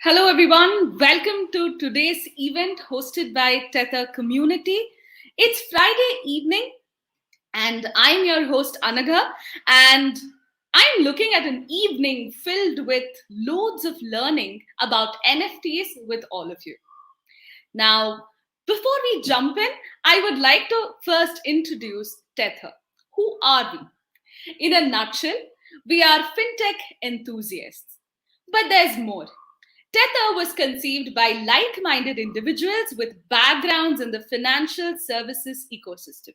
Hello, everyone. Welcome to today's event hosted by Tether Community. It's Friday evening, and I'm your host, Anagha, and I'm looking at an evening filled with loads of learning about NFTs with all of you. Now, before we jump in, I would like to first introduce Tether. Who are we? In a nutshell, we are fintech enthusiasts. But there's more. Tether was conceived by like minded individuals with backgrounds in the financial services ecosystem.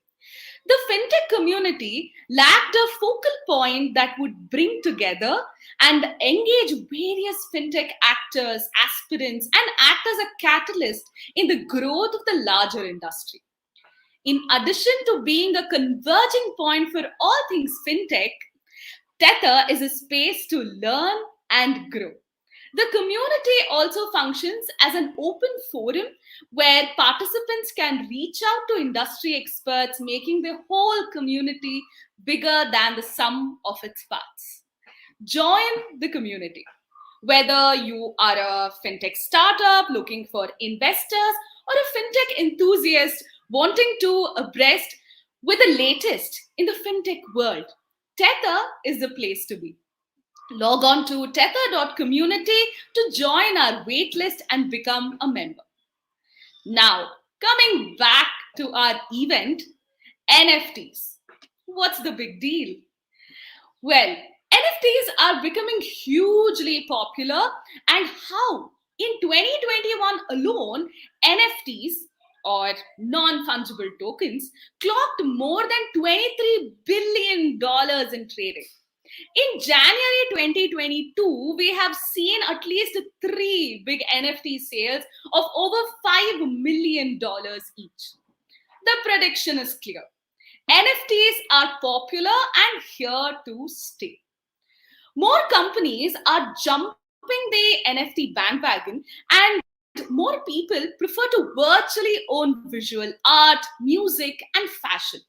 The fintech community lacked a focal point that would bring together and engage various fintech actors, aspirants, and act as a catalyst in the growth of the larger industry. In addition to being a converging point for all things fintech, Tether is a space to learn and grow. The community also functions as an open forum where participants can reach out to industry experts, making the whole community bigger than the sum of its parts. Join the community. Whether you are a fintech startup looking for investors or a fintech enthusiast wanting to abreast with the latest in the fintech world, Tether is the place to be. Log on to tether.community to join our waitlist and become a member. Now, coming back to our event, NFTs. What's the big deal? Well, NFTs are becoming hugely popular, and how? In 2021 alone, NFTs or non fungible tokens clocked more than $23 billion in trading. In January 2022, we have seen at least three big NFT sales of over $5 million each. The prediction is clear. NFTs are popular and here to stay. More companies are jumping the NFT bandwagon, and more people prefer to virtually own visual art, music, and fashion.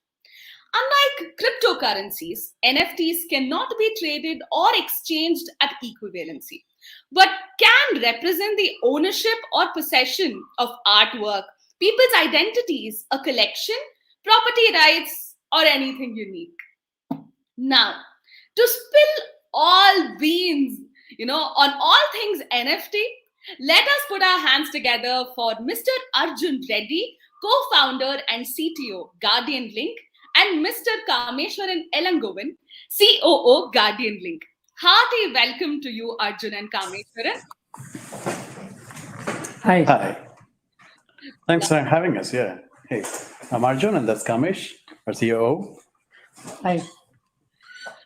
Unlike cryptocurrencies, NFTs cannot be traded or exchanged at equivalency, but can represent the ownership or possession of artwork, people's identities, a collection, property rights, or anything unique. Now, to spill all beans, on all things NFT, let us put our hands together for Mr. Arjun Reddy, co-founder and CTO, Guardian Link, and Mr. Kameshwaran Elangovan, COO, Guardian Link. Hearty welcome to you, Arjun and Kameshwaran. Hi. Hi. Thanks for having us. Yeah. Hey, I'm Arjun, and that's Kamesh, our COO. Hi.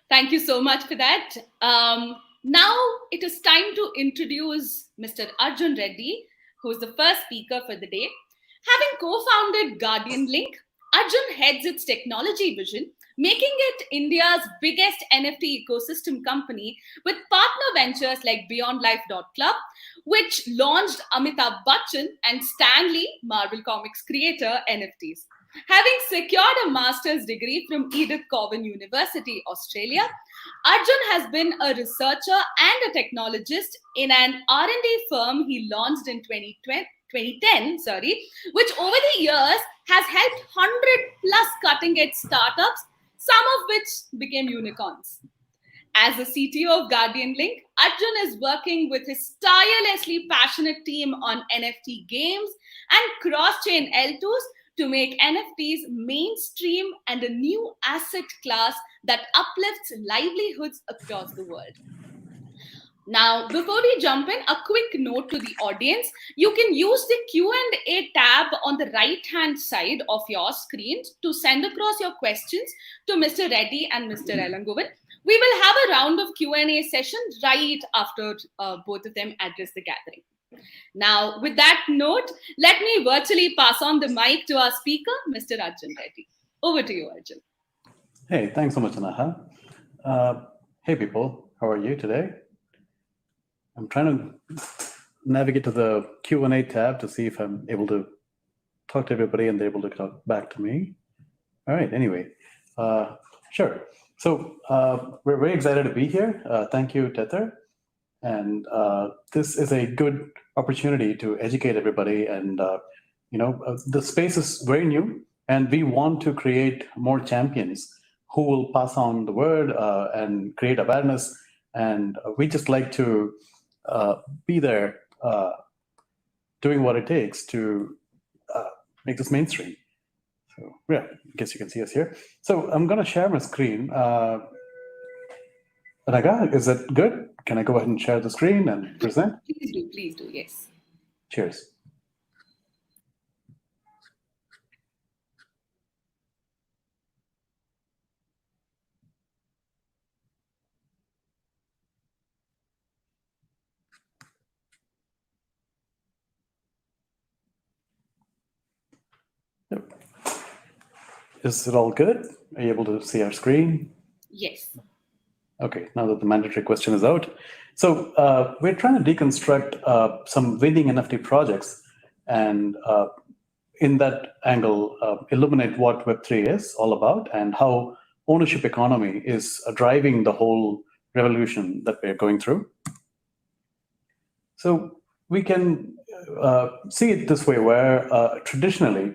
Thank you so much for that. Now it is time to introduce Mr. Arjun Reddy, who is the first speaker for the day. Having co-founded Guardian Link, Arjun heads its technology vision, making it India's biggest NFT ecosystem company with partner ventures like BeyondLife.club, which launched Amitabh Bachchan and Stan Lee, Marvel Comics creator, NFTs. Having secured a master's degree from Edith Cowan University, Australia, Arjun has been a researcher and a technologist in an R&D firm he launched in 2010, which over the years has helped 100 plus cutting-edge startups, some of which became unicorns. As the CTO of Guardian Link, Arjun is working with his tirelessly passionate team on NFT games and cross-chain L2s to make NFTs mainstream and a new asset class that uplifts livelihoods across the world. Now, before we jump in, a quick note to the audience. You can use the Q&A tab on the right-hand side of your screen to send across your questions to Mr. Reddy and Mr. Elangovan. We will have a round of Q&A session right after both of them address the gathering. Now, with that note, let me virtually pass on the mic to our speaker, Mr. Arjun Reddy. Over to you, Arjun. Hey, thanks so much, Anaha. Hey, people. How are you today? I'm trying to navigate to the Q&A tab to see if I'm able to talk to everybody and they're able to talk back to me. All right, anyway, sure. So we're very excited to be here. Thank you, Tether. And this is a good opportunity to educate everybody. And the space is very new, and we want to create more champions who will pass on the word and create awareness. And we just like to be there doing what it takes to make this mainstream. So yeah, I guess you can see us here. So I'm going to share my screen. Raga, is that good? Can I go ahead and share the screen and present? Please do, yes. Cheers. Yep. Is it all good? Are you able to see our screen? Yes. Okay, now that the mandatory question is out. So we're trying to deconstruct some winning NFT projects, and in that angle, illuminate what Web3 is all about and how ownership economy is driving the whole revolution that we're going through. So we can see it this way, where traditionally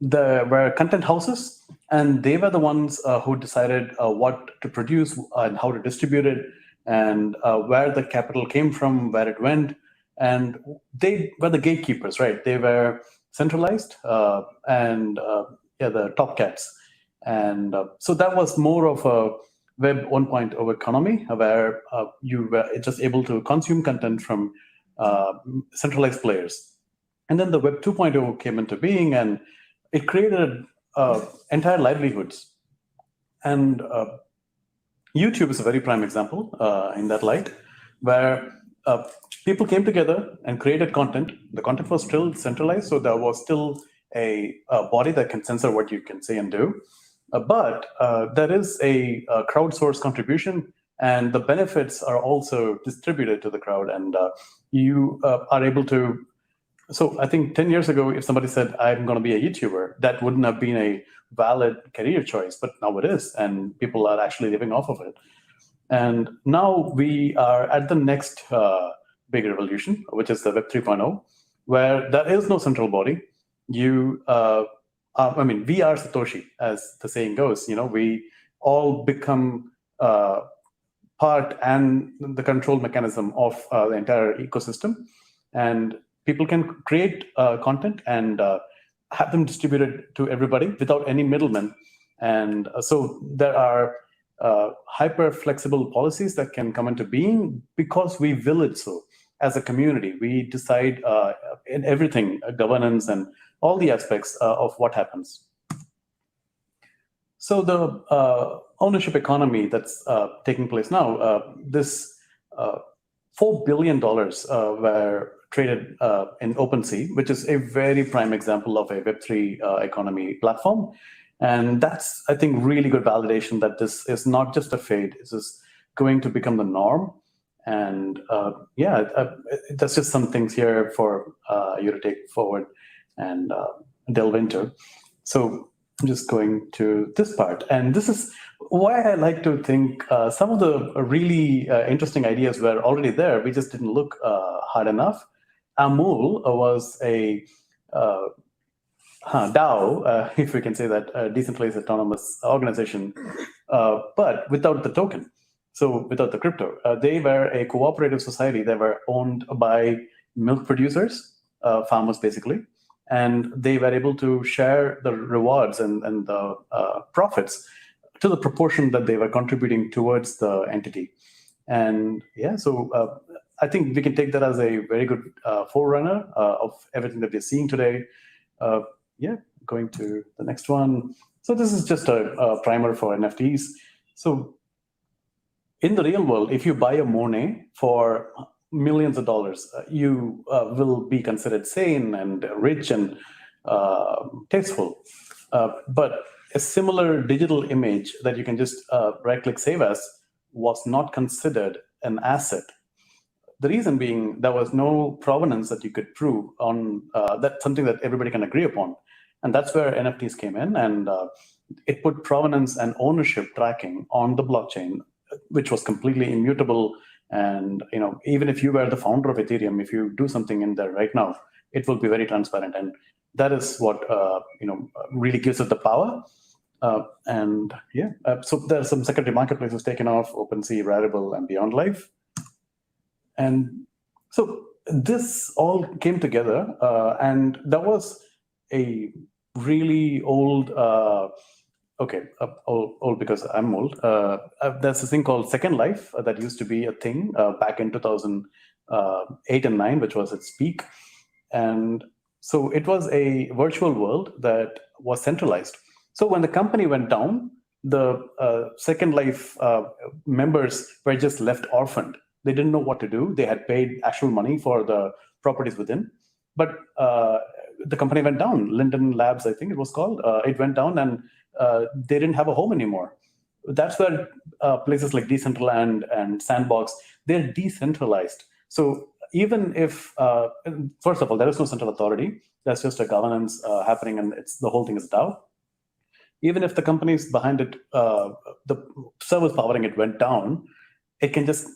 there were content houses, and they were the ones who decided what to produce and how to distribute it, and where the capital came from, where it went. And they were the gatekeepers, right? They were centralized and the top cats. And so that was more of a Web 1.0 economy, where you were just able to consume content from centralized players. And then the Web 2.0 came into being, and it created entire livelihoods. And YouTube is a very prime example in that light, where people came together and created content. The content was still centralized, so there was still a body that can censor what you can say and do. But there is a crowdsourced contribution, and the benefits are also distributed to the crowd, and you are able to. So I think 10 years ago, if somebody said, I'm going to be a YouTuber, that wouldn't have been a valid career choice, but now it is, and people are actually living off of it. And now we are at the next big revolution, which is the Web 3.0, where there is no central body. We are Satoshi, as the saying goes. We all become part and the control mechanism of the entire ecosystem. And people can create content and have them distributed to everybody without any middlemen. And so there are hyper flexible policies that can come into being because we will it so. As a community, we decide in everything, governance and all the aspects of what happens. So the ownership economy that's taking place now, this $4 billion were traded in OpenSea, which is a very prime example of a Web3 economy platform. And that's, I think, really good validation that this is not just a fad. This is going to become the norm. And that's just some things here for you to take forward and delve into. So I'm just going to this part. And this is why I like to think some of the really interesting ideas were already there. We just didn't look hard enough. Amul was a DAO, if we can say that, decentralized autonomous organization, but without the token. So without the crypto. They were a cooperative society. They were owned by milk producers, farmers basically, and they were able to share the rewards and the profits to the proportion that they were contributing towards the entity. And so I think we can take that as a very good forerunner of everything that we're seeing today. Going to the next one. So this is just a primer for NFTs. So in the real world, if you buy a Monet for millions of dollars, you will be considered sane and rich and tasteful. But a similar digital image that you can just right-click save as was not considered an asset. The reason being there was no provenance that you could prove on that's something that everybody can agree upon. And that's where NFTs came in, and it put provenance and ownership tracking on the blockchain, which was completely immutable And even if you were the founder of Ethereum, if you do something in there right now, it will be very transparent, and that is what really gives it the power. So there's some secondary marketplaces taken off: OpenSea, Rarible, and Beyond Life. And so this all came together, and that was a really old. Old because I'm old. There's this thing called Second Life that used to be a thing back in 2008 and 9, which was its peak. And so it was a virtual world that was centralized. So when the company went down, the Second Life members were just left orphaned. They didn't know what to do. They had paid actual money for the properties within, but the company went down. Linden Labs, I think it was called. It went down, and they didn't have a home anymore. That's where places like Decentraland and Sandbox, they're decentralized. So even if, first of all, there is no central authority, that's just a governance happening, and the whole thing is DAO. Even if the companies behind it, the servers powering it went down, it can just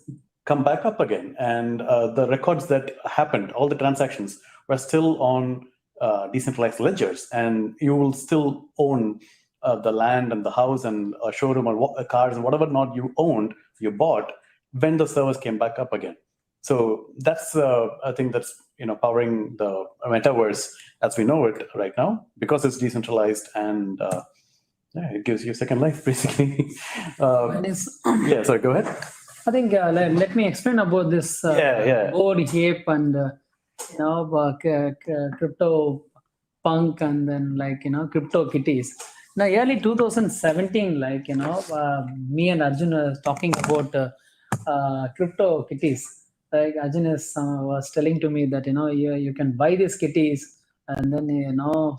come back up again. And the records that happened, all the transactions were still on decentralized ledgers, and you will still own the land and the house and a showroom or cars and whatever not you bought when the servers came back up again. So that's I think that's powering the metaverse as we know it right now, because it's decentralized, and it gives you second life basically. Yeah, sorry, go ahead. I think let me explain about this board ape and crypto punk, and then crypto kitties. Now, early 2017, me and Arjun were talking about crypto kitties. Like Arjun was telling to me that you can buy these kitties, and then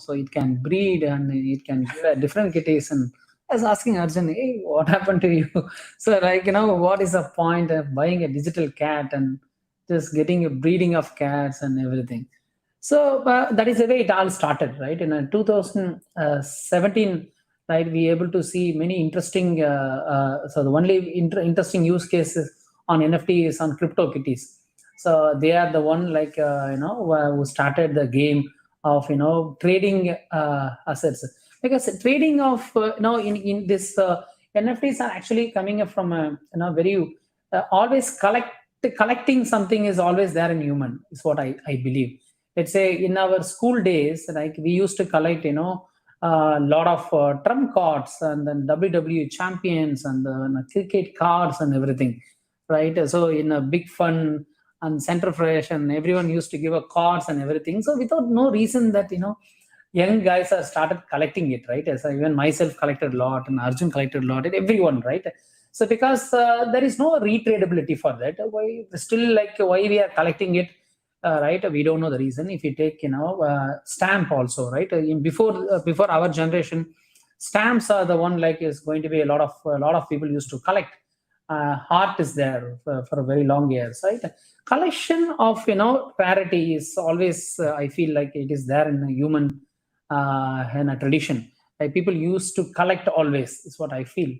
so it can breed and it can give different kitties. And I was asking Arjun, hey, what happened to you? So what is the point of buying a digital cat and just getting a breeding of cats and everything? So that is the way it all started, right? In 2017, right, we able to see many interesting. So the only interesting use cases on NFT is on crypto kitties. So they are the one who started the game of trading assets, because trading of in this NFTs are actually coming up from a very always collecting something is always there in human, is what I believe. Let's say in our school days, like we used to collect a lot of trump cards and then WWE champions and cricket cards and everything, right? So in a big fun and center fresh, and everyone used to give a cards and everything. So without no reason that young guys have started collecting it, right? As even myself collected a lot, and Arjun collected a lot, and everyone, right? So because there is no retradability for that, why still why we are collecting it, right? We don't know the reason. If you take stamp also, right? Before our generation, stamps are the one is going to be a lot of people used to collect. Art is there for a very long years, right? Collection of rarity is always I feel like it is there in a human in a tradition. Like people used to collect always, is what I feel.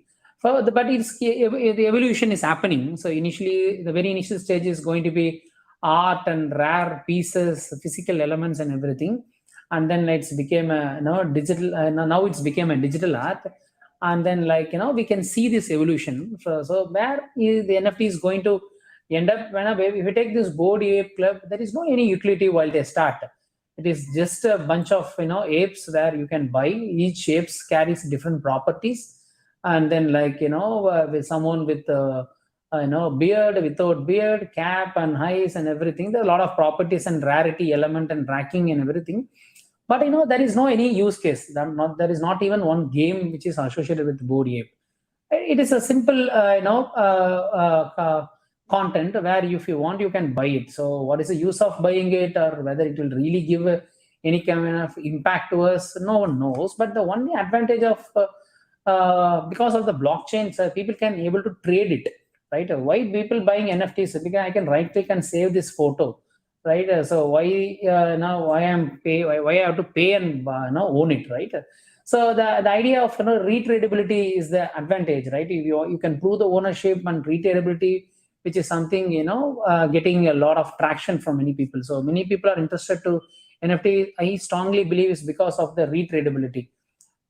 But the evolution is happening. So initially, the very initial stage is going to be art and rare pieces, physical elements, and everything. And then it's became a digital. Now it's became a digital art. And then we can see this evolution. So where is the NFT is going to end up? If you take this board ape club, there is no any utility while they start. It is just a bunch of apes where you can buy. Each ape carries different properties, and then with someone with beard, without beard, cap and eyes and everything, there are a lot of properties and rarity element and tracking and everything. But there is no any use case. There is not even one game which is associated with board ape. It is a simple content where if you want you can buy it. So what is the use of buying it, or whether it will really give any kind of impact to us, no one knows. But the only advantage of because of the blockchain, so people can able to trade it, right? Why people buying NFTs? Because I can right click and save this photo, right? So why now why I have to pay and own it, right? So the idea of retradability is the advantage, right? You can prove the ownership and retradability. which is something, getting a lot of traction from many people. So many people are interested to NFT. I strongly believe is because of the retradability,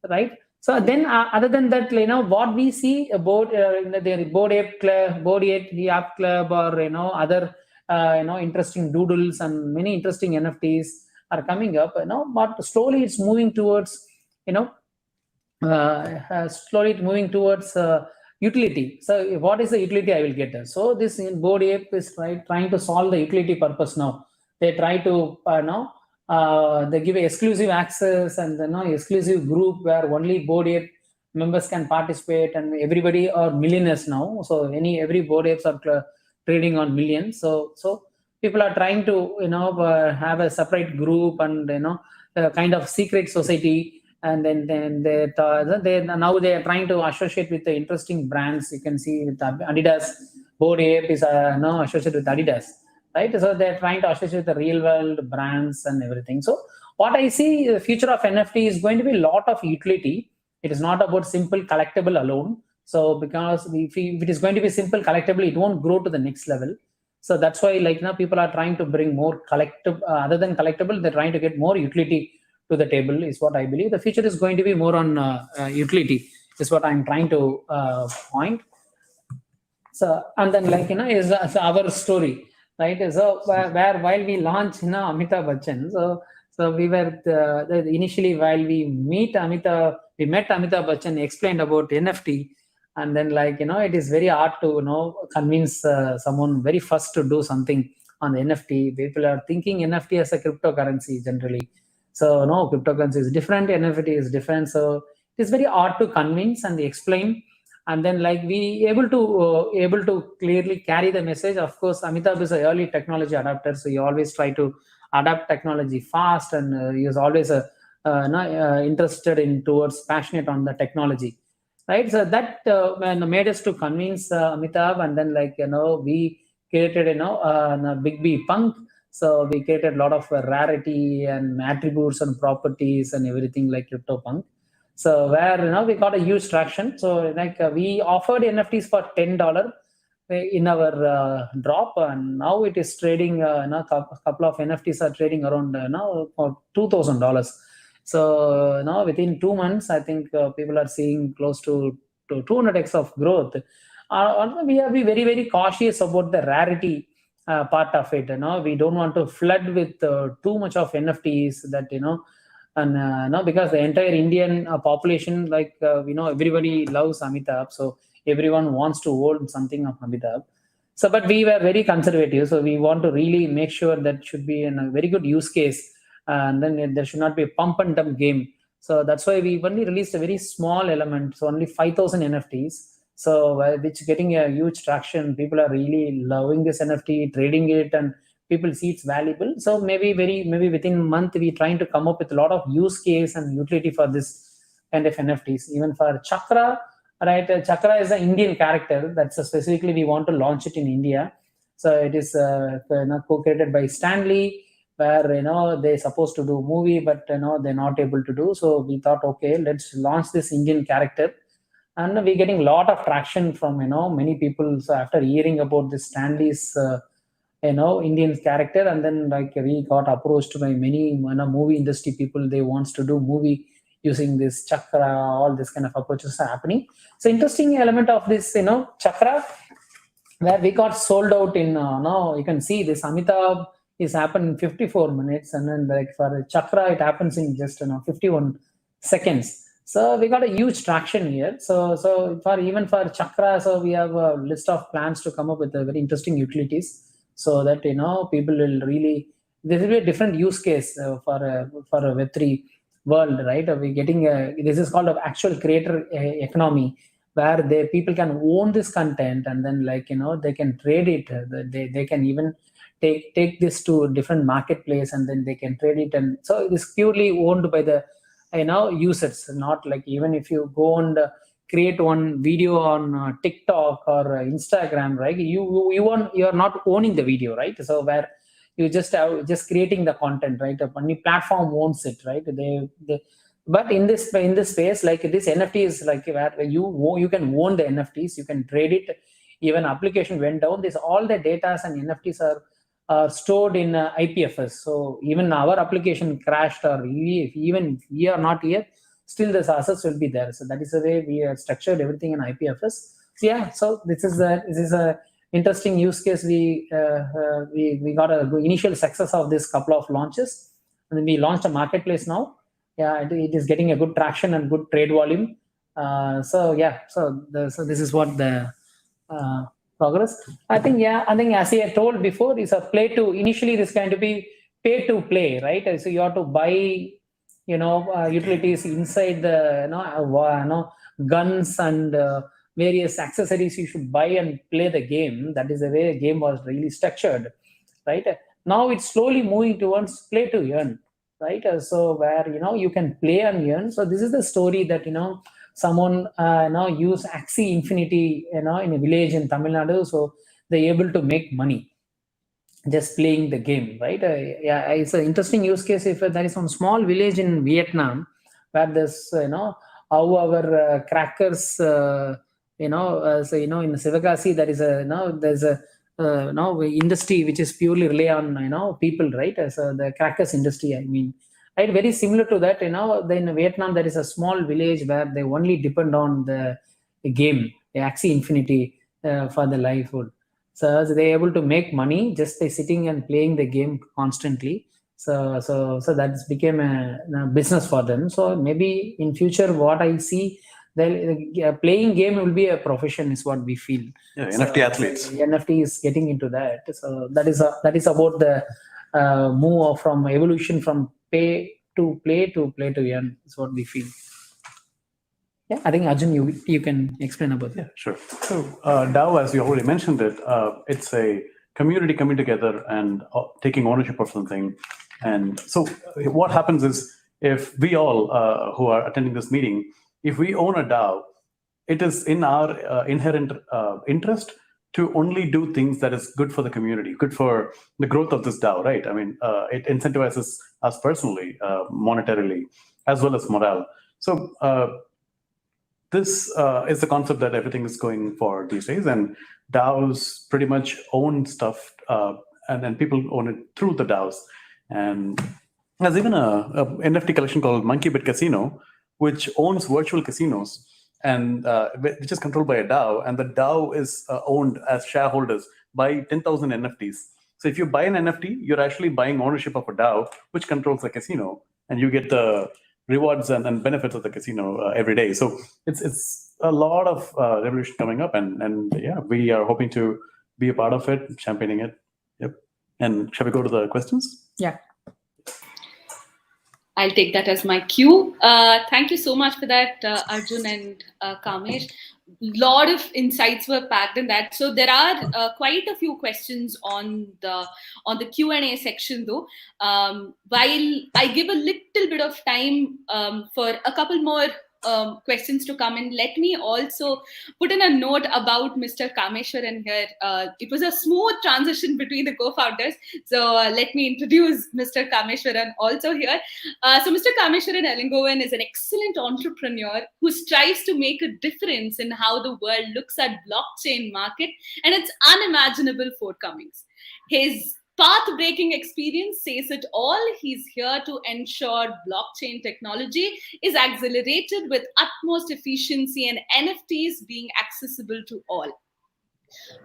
right? So then, other than that, what we see about the Board Ape Club, or other interesting doodles and many interesting NFTs are coming up. But slowly it's moving towards you know slowly moving towards utility. So what is the utility I will get? So this in Board Ape is trying to solve the utility purpose now. They try to they give exclusive access and exclusive group where only Board Ape members can participate, and everybody are millionaires now. So every Board Apes are trading on millions. So people are trying to have a separate group, and a kind of secret society. And then they now they are trying to associate with the interesting brands. You can see with Adidas. Board Ape is now associated with Adidas, right? So they're trying to associate with the real world brands and everything. So what I see, the future of NFT is going to be a lot of utility. It is not about simple collectible alone. So because if it is going to be simple collectible, it won't grow to the next level. So that's why people are trying to bring more collectible, other than collectible, they're trying to get more utility to the table, is what I believe. The future is going to be more on utility, is what I'm trying to point. So, and then is our story, right? So where while we launched Amitabh Bachchan, so we were initially, while we met Amitabh Bachchan, explained about NFT, and then it is very hard to convince someone very first to do something on the NFT. People are thinking NFT as a cryptocurrency generally. So no, cryptocurrency is different, NFT is different. So it is very hard to convince and explain. And then we able to clearly carry the message. Of course, Amitabh is an early technology adapter, so he always try to adapt technology fast, and he was always interested in towards passionate on the technology, right? So that made us to convince Amitabh, and then we created Big B Punk. So we created a lot of rarity and attributes and properties and everything like CryptoPunk. So where we got a huge traction. So we offered NFTs for $10 in our drop, and now it is trading. A couple of NFTs are trading around now for $2,000. So now within 2 months, I think people are seeing close to 200x of growth. We have to be very, very cautious about the rarity part of it. We don't want to flood with too much of NFTs that and because the entire Indian population, everybody loves Amitabh, so everyone wants to hold something of Amitabh. So, but we were very conservative, so we want to really make sure that should be in a very good use case, and then there should not be a pump and dump game. So that's why we only released a very small element, so only 5,000 NFTs. So which getting a huge traction. People are really loving this NFT, trading it, and people see it's valuable. So maybe within a month, we're trying to come up with a lot of use case and utility for this kind of NFTs. Even for Chakra, right? Chakra is an Indian character. That's specifically we want to launch it in India. So it is co-created by Stanley, where they're supposed to do movie, but they're not able to do. So we thought, okay, let's launch this Indian character. And we're getting a lot of traction from many people. So after hearing about this Stanley's Indian character, and then we got approached by many movie industry people. They wants to do movie using this Chakra. All this kind of approaches are happening. So interesting element of this Chakra, where we got sold out in now you can see this Amitabh is happened in 54 minutes, and then for Chakra it happens in just 51 seconds. So we got a huge traction here. So for Chakra, so we have a list of plans to come up with very interesting utilities, so that people will really, this will be a different use case for a Web3 world, right? We're getting this is called an actual creator economy, where people can own this content, and then they can trade it. They can even take this to a different marketplace, and then they can trade it. And so it is purely owned by the users, not even if you go and create one video on TikTok or Instagram, right? You're not owning the video, right? So where you just creating the content, right? Only platform owns it, right? But in this space, this NFT is where you can own the NFTs, you can trade it even application went down, this all the data and NFTs are stored in IPFS. So even our application crashed, or even if we are not here, still the assets will be there. So that is the way we have structured everything in IPFS. So yeah, so this is a interesting use case. We got a initial success of this couple of launches, and then we launched a marketplace now. Yeah, it is getting a good traction and good trade volume. So this is what the progress. I think as I told before, is a play to initially this kind to be pay to play, right? So you have to buy utilities inside the guns and various accessories you should buy and play the game. That is the way the game was really structured, right? Now it's slowly moving towards play to earn, right? So where you can play and earn. So this is the story that someone now use Axie Infinity in a village in Tamil Nadu, so they're able to make money just playing the game, right? Yeah, it's an interesting use case. If there is some small village in Vietnam where there's how our crackers so in Sivakasi there is there's a industry which is purely rely on people, right? So the crackers industry, I mean, right, very similar to that. In Vietnam there is a small village where they only depend on the game, the Axie Infinity, for the livelihood. So they're able to make money just by sitting and playing the game constantly. So that's became a business for them. So maybe in future, what I see, playing game will be a profession, is what we feel. Yeah, NFT athletes. NFT is getting into that. So that is about the move from evolution from pay to play to earn, is what we feel. Yeah, I think Arjun, you can explain about that. Yeah, sure. So DAO, as you already mentioned it, it's a community coming together and taking ownership of something. And so what happens is, if we all who are attending this meeting, if we own a DAO, it is in our inherent interest to only do things that is good for the community, good for the growth of this DAO, right? I mean, it incentivizes us personally, monetarily, as well as morale. So this is the concept that everything is going for these days, and DAOs pretty much own stuff, and people own it through the DAOs. And there's even a NFT collection called Monkey Bit Casino, which owns virtual casinos, and which is controlled by a DAO, and the DAO is owned as shareholders by 10,000 NFTs. So if you buy an NFT, you're actually buying ownership of a DAO, which controls the casino, and you get the rewards and benefits of the casino every day. So it's a lot of revolution coming up, and yeah, we are hoping to be a part of it, championing it. Yep. And shall we go to the questions? Yeah. I'll take that as my cue. Thank you so much for that, Arjun and Kamesh. Lot of insights were packed in that. So there are quite a few questions on the Q&A section, though. While I give a little bit of time for a couple more questions to come in, let me also put in a note about Mr. Kameshwaran here. It was a smooth transition between the co-founders. So let me introduce Mr. Kameshwaran also here. So Mr. Kameshwaran Elangovan is an excellent entrepreneur who strives to make a difference in how the world looks at blockchain market and its unimaginable shortcomings. His path-breaking experience says it all. He's here to ensure blockchain technology is accelerated with utmost efficiency and NFTs being accessible to all.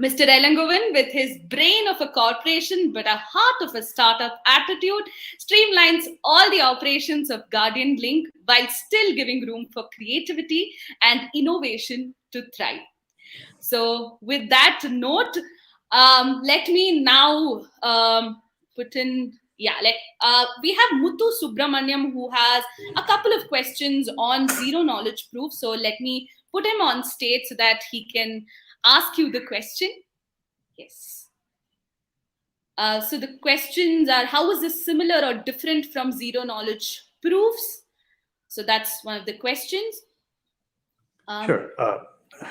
Mr. Elangovan, with his brain of a corporation but a heart of a startup attitude, streamlines all the operations of Guardian Link while still giving room for creativity and innovation to thrive. So with that note, let me now put in, we have Muthu Subramaniam, who has a couple of questions on zero knowledge proof. So let me put him on stage so that he can ask you the question. Yes. So the questions are, how is this similar or different from zero knowledge proofs? So that's one of the questions. Sure.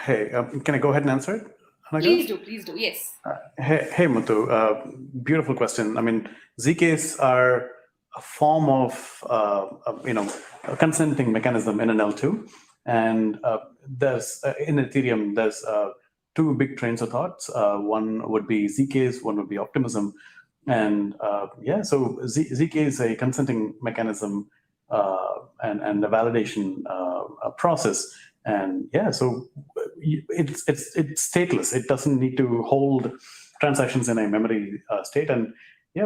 Hey, can I go ahead and answer it? Please do, yes. Hey, Muthu, beautiful question. I mean, ZKs are a form of, a consenting mechanism in an L2. And there's, in Ethereum, there's two big trains of thoughts. One would be ZKs, one would be optimism. And so ZK is a consenting mechanism and a validation process. And so it's stateless. It doesn't need to hold transactions in a memory state. And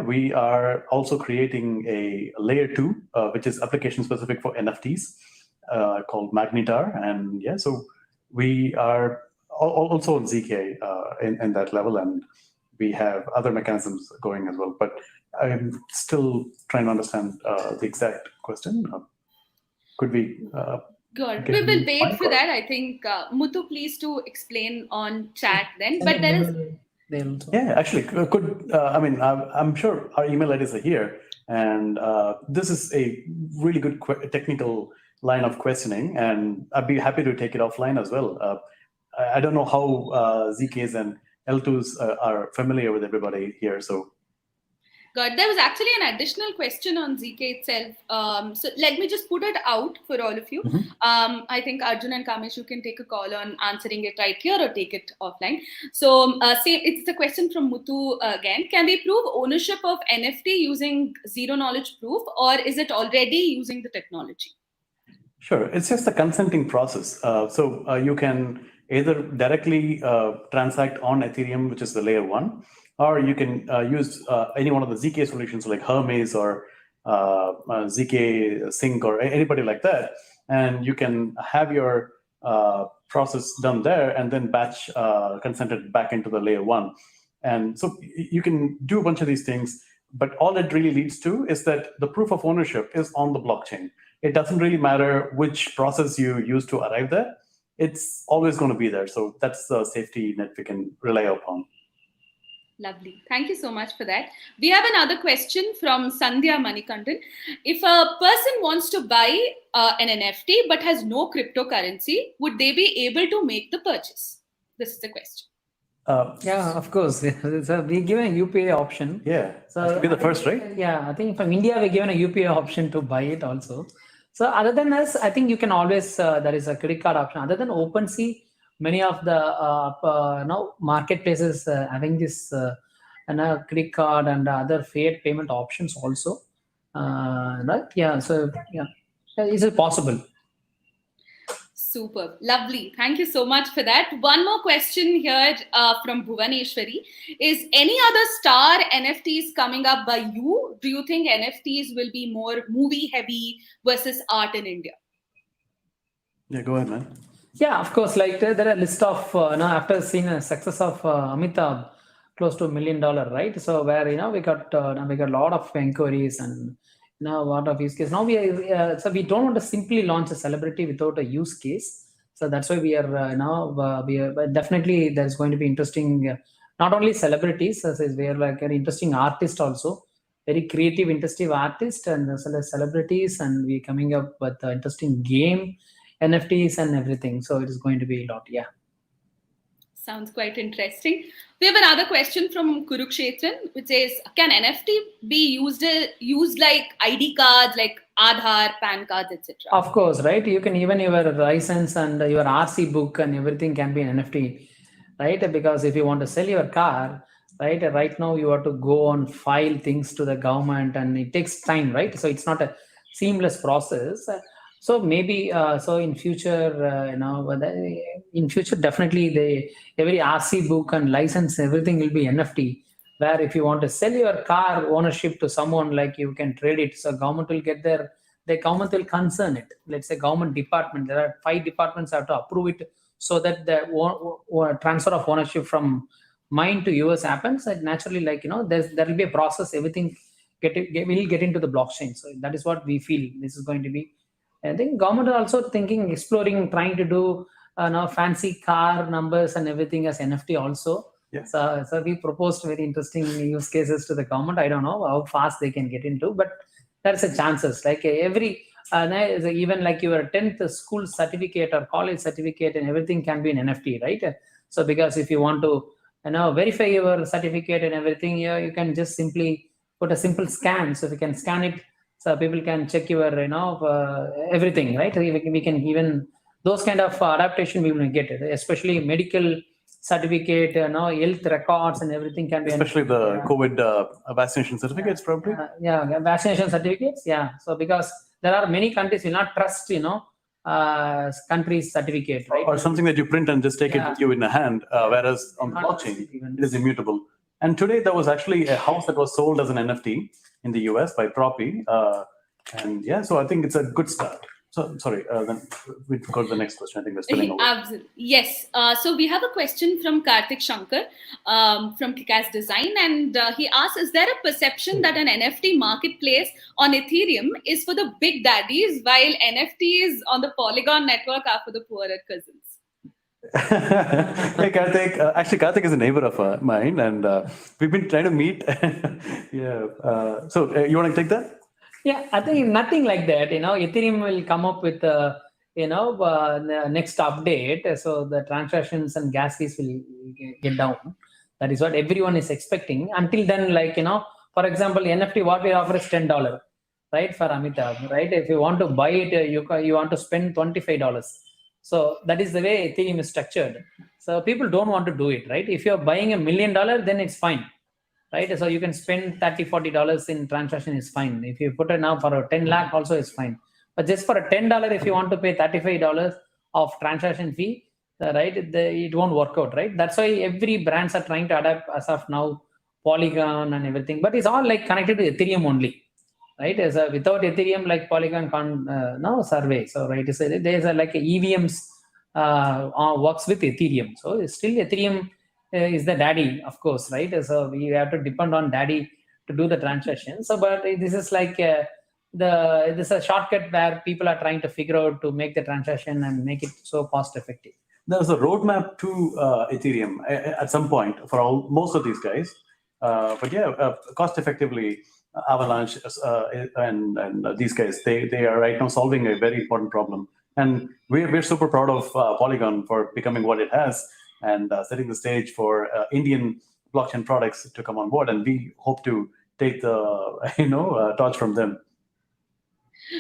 we are also creating a layer 2, which is application specific for NFTs, called Magnetar. And so we are also on ZK in that level, and we have other mechanisms going as well. But I'm still trying to understand the exact question. Could we? Good. We will wait for that. I think Muthu, please to explain on chat then. But there is. Actually, could I'm sure our email IDs are here, and this is a really good technical line of questioning, and I'd be happy to take it offline as well. I don't know how ZKs and L2s are familiar with everybody here, so. Good. There was actually an additional question on ZK itself. So let me just put it out for all of you. Mm-hmm. I think Arjun and Kamesh, you can take a call on answering it right here or take it offline. So it's the question from Muthu again. Can we prove ownership of NFT using zero knowledge proof, or is it already using the technology? Sure. It's just a consenting process. So you can either directly transact on Ethereum, which is the layer 1, or you can use any one of the ZK solutions like Hermes or ZK Sync or anybody like that. And you can have your process done there and then batch consented back into the layer 1. And so you can do a bunch of these things, but all it really leads to is that the proof of ownership is on the blockchain. It doesn't really matter which process you use to arrive there. It's always going to be there. So that's the safety net we can rely upon. Lovely. Thank you so much for that. We have another question from Sandhya Manikandan. If a person wants to buy an NFT but has no cryptocurrency, would they be able to make the purchase? This is the question. Of course. So we given a UPI option. Yeah, so that should be the first, right? Yeah, I think from India we given a UPI option to buy it also. So other than us, I think you can always there is a credit card option. Other than OpenSea, many of the marketplaces having this credit card and other fiat payment options also. Right? Yeah. So is it possible? Super. Lovely. Thank you so much for that. One more question here from Bhuvaneshwari. Is any other star NFTs coming up by you? Do you think NFTs will be more movie heavy versus art in India? Yeah, go ahead, man. Yeah, of course. Like there are a list of after seeing a success of Amitabh, close to $1 million, right? So where we got a lot of inquiries and a lot of use case. Now so we don't want to simply launch a celebrity without a use case. So that's why we are but definitely there's going to be interesting. Not only celebrities, we are like an interesting artist also, very creative, interesting artist, and as well as celebrities, and we're coming up with an interesting game, NFTs and everything. So it is going to be a lot. Yeah. Sounds quite interesting. We have another question from Kurukshetran, which says, can NFT be used like ID cards, like Aadhaar, PAN cards, etc.? Of course, right? You can even your license and your RC book and everything can be an NFT, right? Because if you want to sell your car, right now you have to go and file things to the government and it takes time, right? So it's not a seamless process. So maybe in future, in future definitely every RC book and license, everything will be NFT. Where if you want to sell your car ownership to someone, like you can trade it, so government will get the government will concern it. Let's say government department, there are 5 departments have to approve it, so that the transfer of ownership from mine to yours happens. And naturally, there will be a process. Everything will get into the blockchain. So that is what we feel this is going to be. I think government are also thinking, exploring, trying to do fancy car numbers and everything as NFT also. Yeah. So we proposed very interesting use cases to the government. I don't know how fast they can get into, but there's a chances. Like every even like your 10th school certificate or college certificate and everything can be an NFT, right? So because if you want to verify your certificate and everything, you can just simply put a simple scan. So if you can scan it, so people can check your everything, right? We can even those kind of adaptation we will get it, especially medical certificate, health records and everything can be Especially the yeah. COVID vaccination certificates, probably. Yeah, vaccination certificates. Yeah. So because there are many countries will not trust, country's certificate, right? Or something that you print and just take it Yeah. with you in a hand, whereas on the Not trust blockchain, it even. it is immutable. And today there was actually a house that was sold as an NFT in the US by Proppy. And yeah, so I think it's a good start. So sorry, then we go to the next question. I think we're spilling over. Absolutely. Yes. So we have a question from Karthik Shankar from Kickass Design. And he asks, is there a perception that an NFT marketplace on Ethereum is for the big daddies while NFTs on the Polygon network are for the poorer cousins? Hey Karthik, actually Karthik is a neighbor of mine, and we've been trying to meet. Yeah. So you want to take that? Yeah, I think nothing like that. Ethereum will come up with the next update, so the transactions and gas fees will get down. That is what everyone is expecting. Until then, for example, NFT what we offer is $10, right, for Amitabh, right? If you want to buy it, you want to spend $25. So that is the way Ethereum is structured. So people don't want to do it, right? If you're buying $1 million, then it's fine. Right, so you can spend $30-40 in transaction is fine. If you put it now for a 10 lakh also is fine, but just for a $10, if you want to pay $35 of transaction fee, right, it won't work out, right? That's why every brands are trying to adapt as of now Polygon and everything, but it's all like connected to Ethereum only, right? Without Ethereum, like Polygon can't now survey. So right, there's like a EVMs works with Ethereum, so it's still Ethereum is the daddy, of course, right? So we have to depend on daddy to do the transaction. So, but this is like this is a shortcut where people are trying to figure out to make the transaction and make it so cost effective. There's a roadmap to Ethereum at some point for most of these guys. But yeah, cost effectively, Avalanche and these guys, they are right now solving a very important problem. And we're super proud of Polygon for becoming what it has and setting the stage for Indian blockchain products to come on board. And we hope to take the torch from them.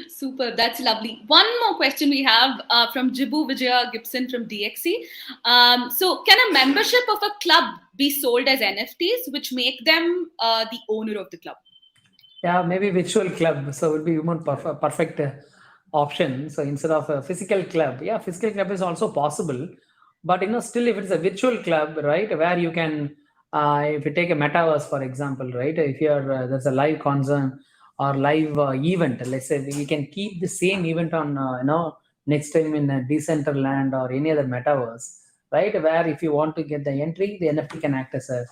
Super, that's lovely. One more question we have from Jibu Vijaya Gibson from DXC. So can a membership of a club be sold as NFTs, which make them the owner of the club? Yeah, maybe virtual club. So it would be more perfect option. So instead of a physical club, yeah, physical club is also possible. But still, if it's a virtual club, right, where you can, if you take a metaverse, for example, right, if you're there's a live concert or live event, let's say we can keep the same event on, next time in a Decentraland or any other metaverse, right, where if you want to get the entry, the NFT can act as a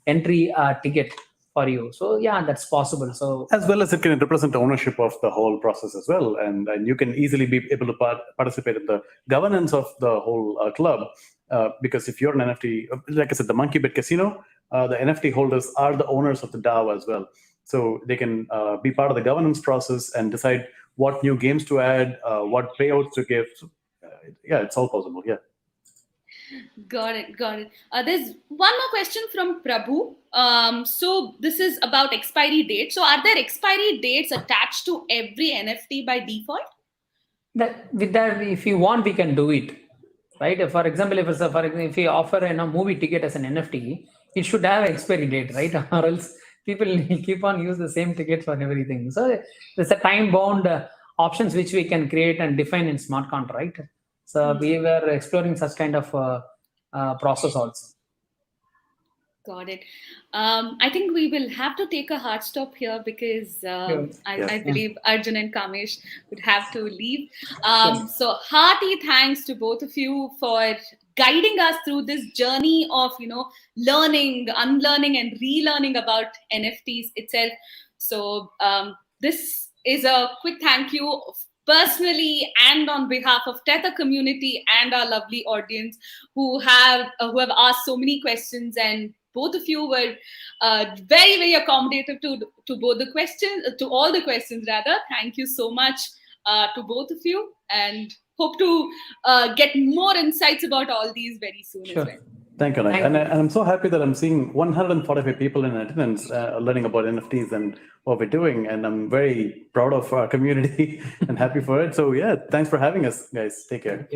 entry ticket for you. So yeah, that's possible. So as well as it can represent ownership of the whole process as well, and you can easily be able to participate in the governance of the whole club, because if you're an NFT, like I said, the Monkey Bit Casino, the NFT holders are the owners of the DAO as well, so they can be part of the governance process and decide what new games to add, what payouts to give. So, yeah, it's all possible. Yeah. Got it. There's one more question from Prabhu. So this is about expiry date. So are there expiry dates attached to every NFT by default? With that, if you want, we can do it, right? For example, if you offer a movie ticket as an NFT, it should have expiry date, right? Or else people keep on use the same ticket for everything. So there's a time bound options which we can create and define in smart contract. So we were exploring such kind of process also. Got it. I think we will have to take a hard stop here because I believe Arjun and Kamesh would have to leave. So hearty thanks to both of you for guiding us through this journey of learning, unlearning, and relearning about NFTs itself. So this is a quick thank you personally and on behalf of Tether community and our lovely audience who have asked so many questions, and both of you were very, very accommodative to both the questions, to all the questions rather. Thank you so much to both of you, and hope to get more insights about all these very soon as well. Thank you, and I'm so happy that I'm seeing 145 people in attendance learning about NFTs and what we're doing, and I'm very proud of our community and happy for it. So yeah, thanks for having us, guys. Take care.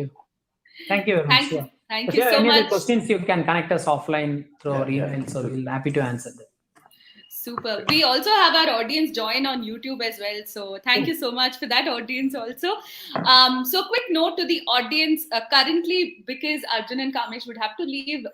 Thank you very much. Thank If you you have so any other much. questions, you can connect us offline through our Yeah, email. So we'll happy to answer them. Super. We also have our audience join on YouTube as well. So thank you so much for that audience also. So quick note to the audience, currently, because Arjun and Kamesh would have to leave,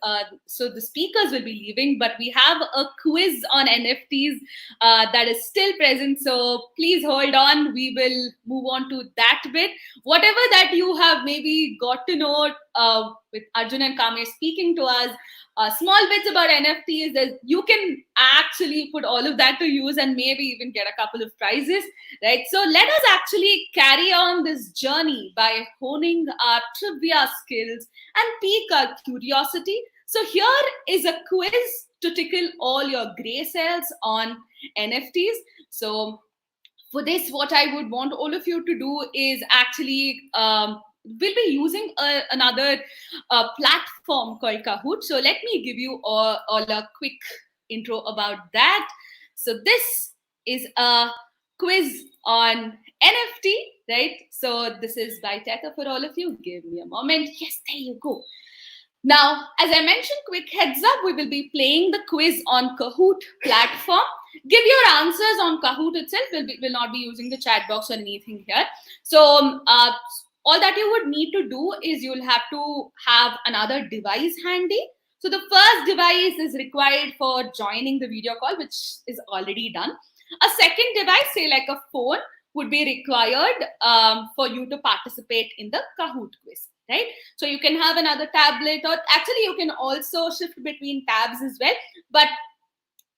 so the speakers will be leaving, but we have a quiz on NFTs that is still present. So please hold on. We will move on to that bit. Whatever that you have maybe got to know with Arjun and Kamesh speaking to us, small bits about NFTs, you can actually put all of that to use and maybe even get a couple of prizes, right? So let us actually carry on this journey by honing our trivia skills and pique our curiosity. So here is a quiz to tickle all your gray cells on NFTs. So for this, what I would want all of you to do is actually we'll be using another platform called Kahoot. So let me give you all a quick intro about that. So this is a quiz on NFT, right? So this is by Tether for all of you. Give me a moment. Yes, there you go. Now, as I mentioned, quick heads up, we will be playing the quiz on Kahoot platform. Give your answers on Kahoot itself. We'll not be using the chat box or anything here. So all that you would need to do is you'll have to have another device handy. So the first device is required for joining the video call, which is already done. A second device, say like a phone, would be required for you to participate in the Kahoot quiz, right? So you can have another tablet, or actually you can also shift between tabs as well. But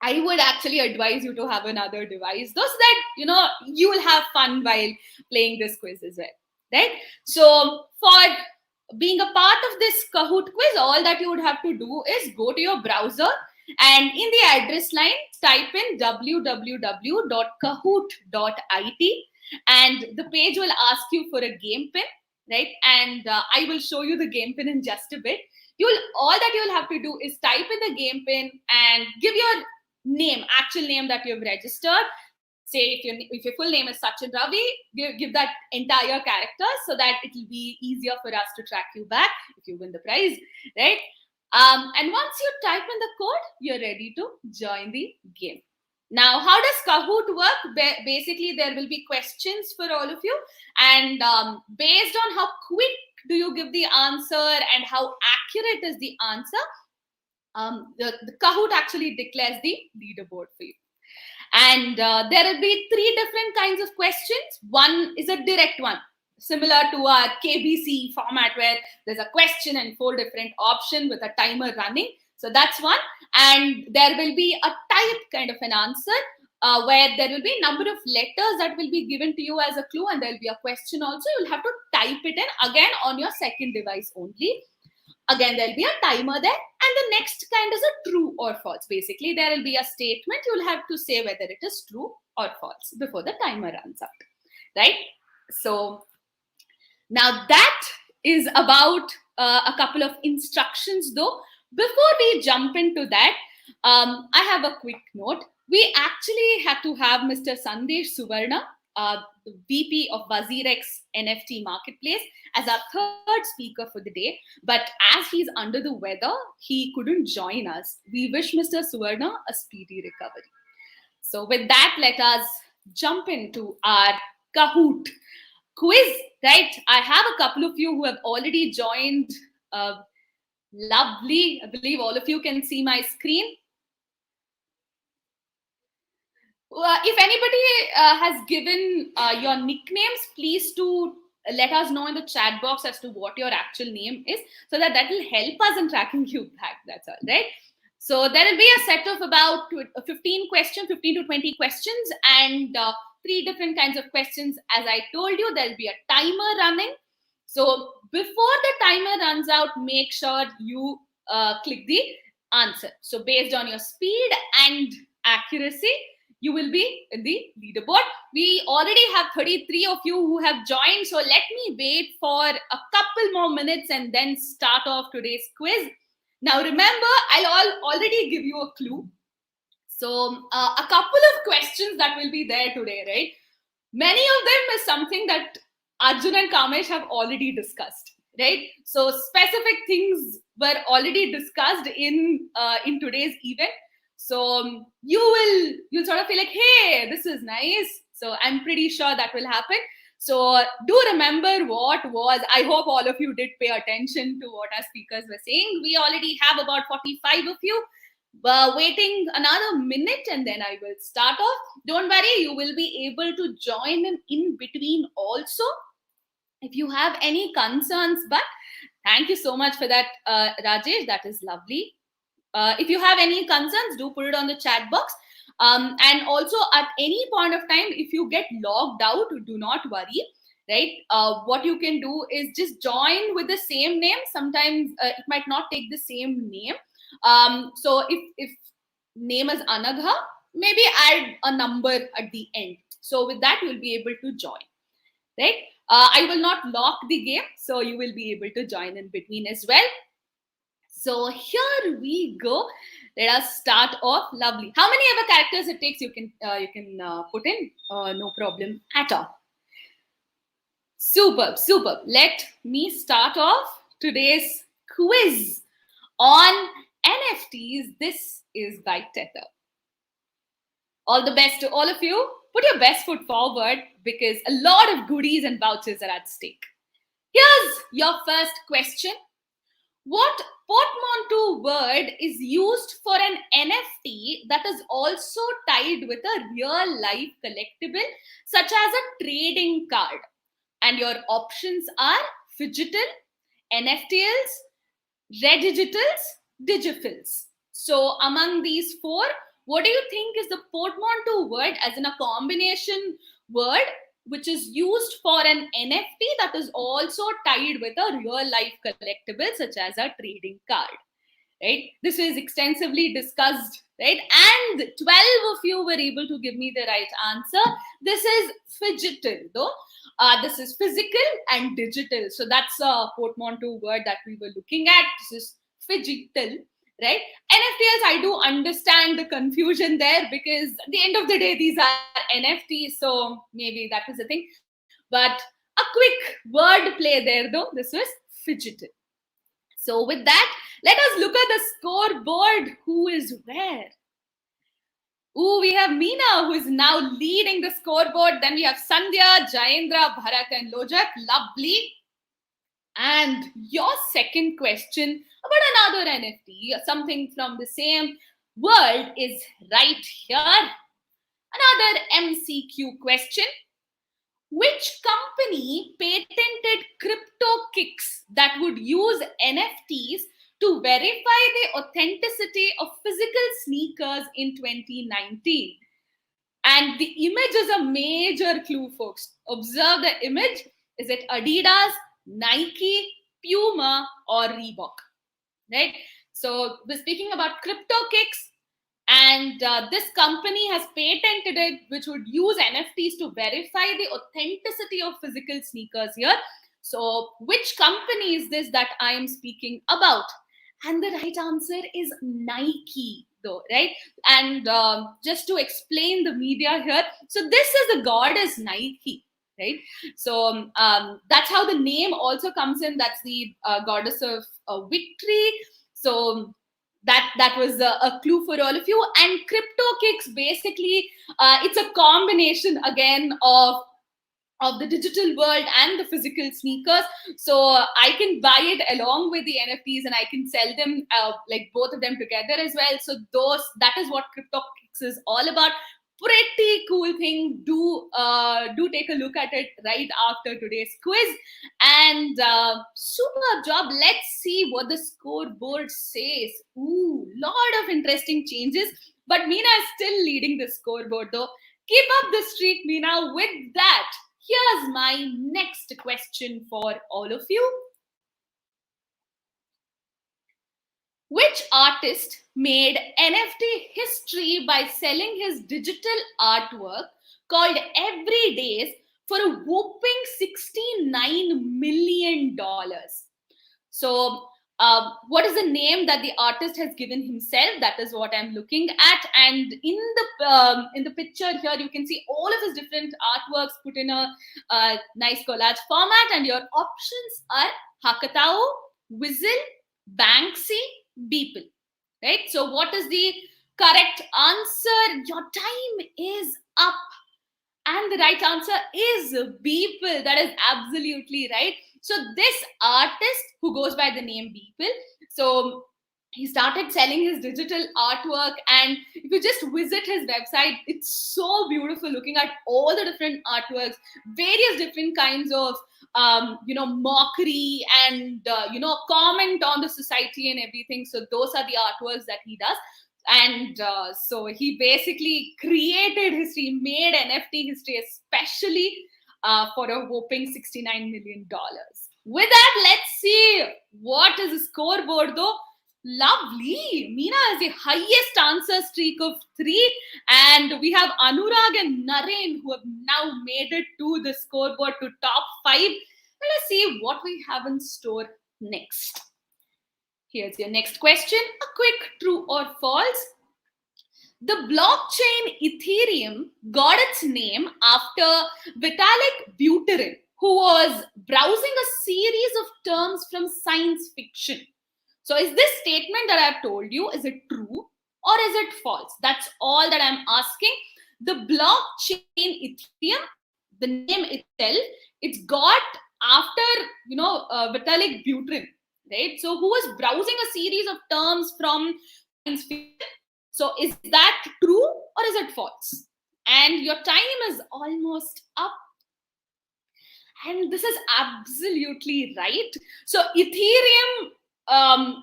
I would actually advise you to have another device, so that you will have fun while playing this quiz as well, right? So for being a part of this Kahoot quiz, all that you would have to do is go to your browser and in the address line type in www.kahoot.it, and the page will ask you for a game pin, right? And I will show you the game pin in just a bit. All that you'll have to do is type in the game pin and give your name, actual name that you've registered. Say if your full name is Sachin Ravi, give that entire character so that it will be easier for us to track you back if you win the prize, right? And once you type in the code, you're ready to join the game. Now, how does Kahoot work? Basically, there will be questions for all of you, and based on how quick do you give the answer and how accurate is the answer, the Kahoot actually declares the leaderboard for you. And there will be 3 different kinds of questions. One is a direct one, similar to our KBC format, where there's a question and 4 different options with a timer running. So that's one. And there will be a type kind of an answer where there will be a number of letters that will be given to you as a clue, and there will be a question also. You'll have to type it in again on your second device only. Again, there'll be a timer there, and the next kind is a true or false. Basically, there will be a statement. You'll have to say whether it is true or false before the timer runs out, right? So now that is about a couple of instructions, though. Before we jump into that, I have a quick note. We actually had to have Mr. Sandesh Suvarna, the VP of Wazirex NFT Marketplace, as our third speaker for the day. But as he's under the weather, he couldn't join us. We wish Mr. Suvarna a speedy recovery. So with that, let us jump into our Kahoot quiz, right? I have a couple of you who have already joined. Lovely. I believe all of you can see my screen. If anybody has given your nicknames, please do let us know in the chat box as to what your actual name is, so that will help us in tracking you back. That's all, right? So there will be a set of about 15 to 20 questions, and 3 different kinds of questions. As I told you, there will be a timer running. So before the timer runs out, make sure you click the answer. So based on your speed and accuracy, you will be in the leaderboard. We already have 33 of you who have joined. So let me wait for a couple more minutes and then start off today's quiz. Now remember, I'll already give you a clue. So a couple of questions that will be there today, right? Many of them is something that Arjun and Kamesh have already discussed. right? So specific things were already discussed in today's event. So you'll sort of feel like, hey, this is nice. So I'm pretty sure that will happen. So do remember what was. I hope all of you did pay attention to what our speakers were saying. We already have about 45 of you. Waiting another minute and then I will start off. Don't worry, you will be able to join in between also if you have any concerns. But thank you so much for that, Rajesh. That is lovely. If you have any concerns, do put it on the chat box. And also at any point of time, if you get logged out, do not worry, right? What you can do is just join with the same name. Sometimes it might not take the same name. So if name is Anagha, maybe add a number at the end. So with that, you'll be able to join, right? I will not lock the game, so you will be able to join in between as well. So here we go. Let us start off. Lovely. How many ever characters it takes, you can put in. No problem at all. Superb, superb. Let me start off today's quiz on NFTs. This is by Tether. All the best to all of you. Put your best foot forward because a lot of goodies and vouchers are at stake. Here's your first question. What portmanteau word is used for an NFT that is also tied with a real life collectible, such as a trading card? And your options are Phygital, NFTs, Redigitals, Digifils. So among these four, what do you think is the portmanteau word, as in a combination word, which is used for an NFT that is also tied with a real life collectible, such as a trading card, right? This was extensively discussed, right? And 12 of you were able to give me the right answer. This is Phygital, though. This is physical and digital. So that's a portmanteau word that we were looking at. This is Phygital, right? NFTs, I do understand the confusion there because at the end of the day, these are NFTs. So maybe that was the thing. But a quick word play there, though. This was Phygital. So with that, let us look at the scoreboard. Who is where? Ooh, we have Meena, who is now leading the scoreboard. Then we have Sandhya, Jayendra, Bharat, and Lojak. Lovely. And your second question about another NFT, something from the same world, is right here. Another MCQ question. Which company patented crypto kicks that would use NFTs to verify the authenticity of physical sneakers in 2019? And the image is a major clue, folks. Observe the image. Is it Adidas, Nike, Puma, or Reebok? Right? So we're speaking about crypto kicks. And this company has patented it, which would use NFTs to verify the authenticity of physical sneakers here. So which company is this that I am speaking about? And the right answer is Nike, though, right? And just to explain the media here, so this is the goddess Nike, right? So that's how the name also comes in. That's the goddess of victory. So that was a clue for all of you. And crypto kicks, basically, it's a combination again of the digital world and the physical sneakers. So I can buy it along with the NFTs and I can sell them, like both of them together as well. So that is what crypto kicks is all about. Pretty cool thing. Do take a look at it right after today's quiz. And super job. Let's see what the scoreboard says. Ooh, lot of interesting changes. But Meena is still leading the scoreboard, though. Keep up the streak, Meena. With that, here's my next question for all of you. Which artist made NFT history by selling his digital artwork called Every Days for a whopping $69 million? So what is the name that the artist has given himself? That is what I'm looking at. And in the picture here, you can see all of his different artworks put in a nice collage format. And your options are Hakatao, Whistle, Banksy, Beeple. Right? So what is the correct answer? Your time is up. And the right answer is Beeple. That is absolutely right. So this artist who goes by the name Beeple, so he started selling his digital artwork, and if you just visit his website, it's so beautiful looking at all the different artworks, various different kinds of mockery and comment on the society and everything. So those are the artworks that he does. And so he basically created history, made NFT history, especially for a whopping $69 million. With that, let's see what is the scoreboard though. Lovely. Meena has the highest answer streak of 3. And we have Anurag and Naren who have now made it to the scoreboard to top 5. Let's see what we have in store next. Here's your next question. A quick true or false. The blockchain Ethereum got its name after Vitalik Buterin, who was browsing a series of terms from science fiction. So is this statement that I've told you, is it true or is it false? That's all that I'm asking. The blockchain Ethereum, the name itself, it's got after, Vitalik Buterin, right? So who was browsing a series of terms from science fiction. So is that true or is it false? And your time is almost up. And this is absolutely right. So Ethereum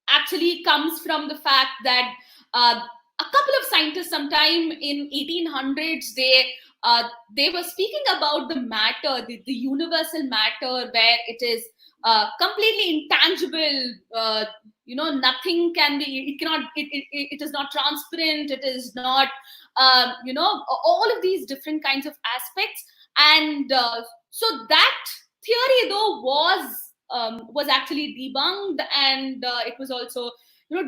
actually comes from the fact that a couple of scientists sometime in 1800s, they were speaking about the matter, the universal matter, where it is completely intangible. Nothing can be, it cannot, it is not transparent, it is not, all of these different kinds of aspects. And so that theory though was actually debunked, and it was also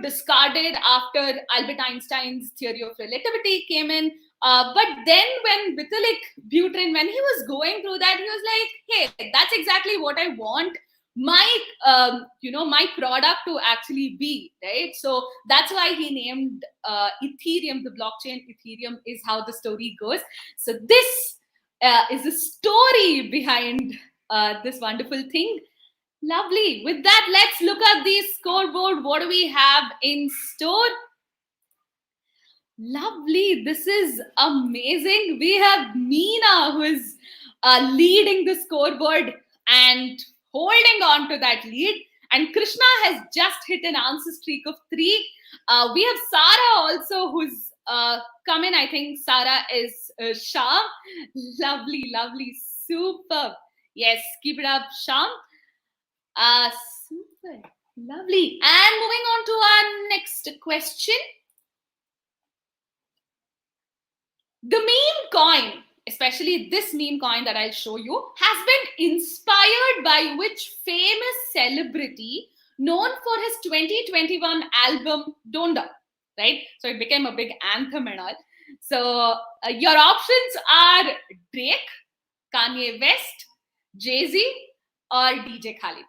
discarded after Albert Einstein's theory of relativity came in. But then when Vitalik Buterin, when he was going through that, he was like, hey, that's exactly what I want my my product to actually be, right? So that's why he named Ethereum, the blockchain Ethereum is how the story goes. So this is the story behind this wonderful thing. Lovely. With that, let's look at the scoreboard. What do we have in store? Lovely. This is amazing. We have Meena who is leading the scoreboard and holding on to that lead. And Krishna has just hit an answer streak of 3. We have Sarah also who's come in. I think Sarah is Sham. Lovely, lovely. Super. Yes, keep it up, Sham. Super. Lovely. And moving on to our next question. The meme coin, especially this meme coin that I'll show you, has been inspired by which famous celebrity known for his 2021 album Donda, right? So it became a big anthem and all. So your options are Drake, Kanye West, Jay-Z, or DJ Khaled.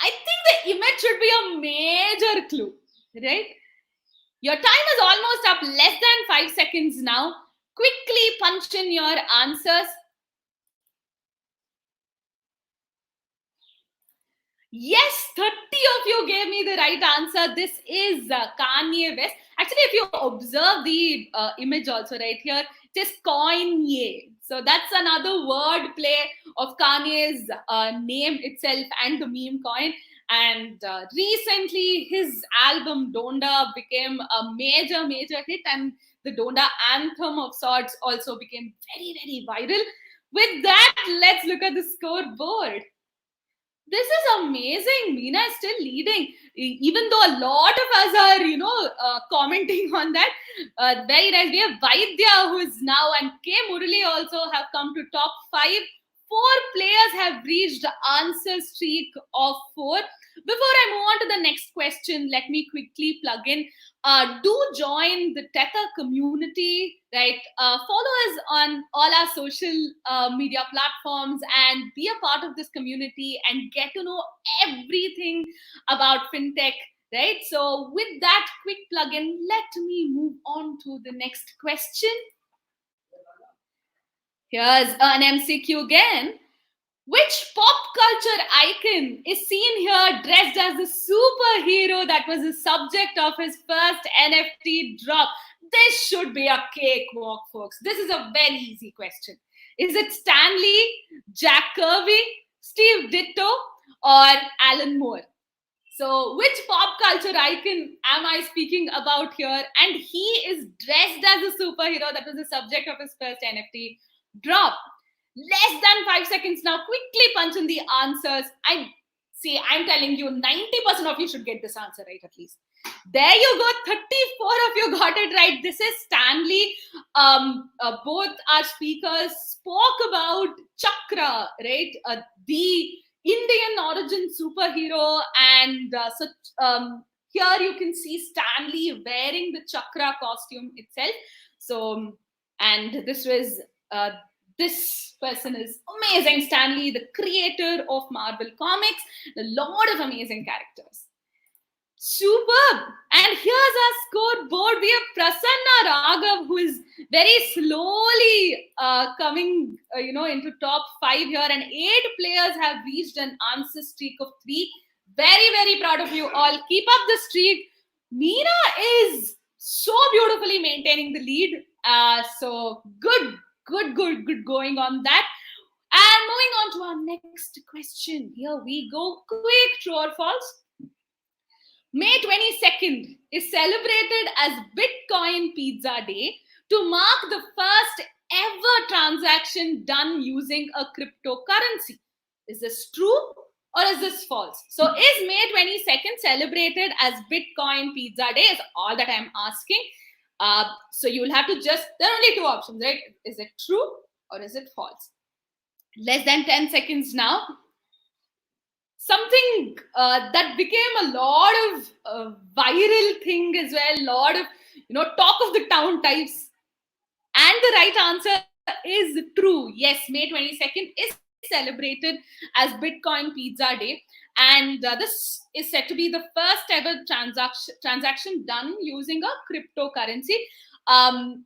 I think the image should be a major clue, right? Your time is almost up, less than 5 seconds now. Quickly punch in your answers. Yes, 30 of you gave me the right answer. This is Kanye West. Actually, if you observe the image also right here, it is Kanye. So that's another word play of Kanye's name itself and the meme coin. And recently, his album Donda became a major hit, and the Donda anthem of sorts also became very, very viral. With that, let's look at the scoreboard. This is amazing. Meena is still leading, even though a lot of us are, commenting on that. Very nice. We have Vaidya, who is now, and K. Murali also have come to top 5. players have reached the answer streak of 4. Before I move on to the next question, let me quickly plug in. Do join the Tether community, right? Follow us on all our social media platforms and be a part of this community and get to know everything about fintech, right? So with that quick plug-in, let me move on to the next question. Here's an MCQ again. Which pop culture icon is seen here dressed as a superhero that was the subject of his first NFT drop? This should be a cakewalk, folks. This is a very easy question. Is it Stan Lee, Jack Kirby, Steve Ditto, or Alan Moore? So, which pop culture icon am I speaking about here? And he is dressed as a superhero that was the subject of his first NFT drop. Less than 5 seconds now. Quickly punch in the answers. I'm telling you, 90% of you should get this answer right at least. There you go. 34 of you got it right. This is Stanley. Both our speakers spoke about Chakra, right? The Indian origin superhero. And here you can see Stanley wearing the Chakra costume itself. So, and this was... this person is amazing, Stan Lee, the creator of Marvel Comics, a lot of amazing characters. Superb. And here's our scoreboard. We have Prasanna Raghav, who is very slowly coming, into top 5 here, and 8 players have reached an answer streak of 3. Very, very proud of you all. Keep up the streak. Meena is so beautifully maintaining the lead. So good going on that. And moving on to our next question. Here we go. Quick, true or false? May 22nd is celebrated as Bitcoin Pizza Day to mark the first ever transaction done using a cryptocurrency. Is this true or is this false? So is May 22nd celebrated as Bitcoin Pizza Day? Is all that I'm asking. So you will have to there are only 2 options, right? Is it true or is it false? Less than 10 seconds now. Something that became a lot of viral thing as well, lot of, talk of the town types. And the right answer is true. Yes, May 22nd is celebrated as Bitcoin Pizza Day. And this is said to be the first ever transaction done using a cryptocurrency.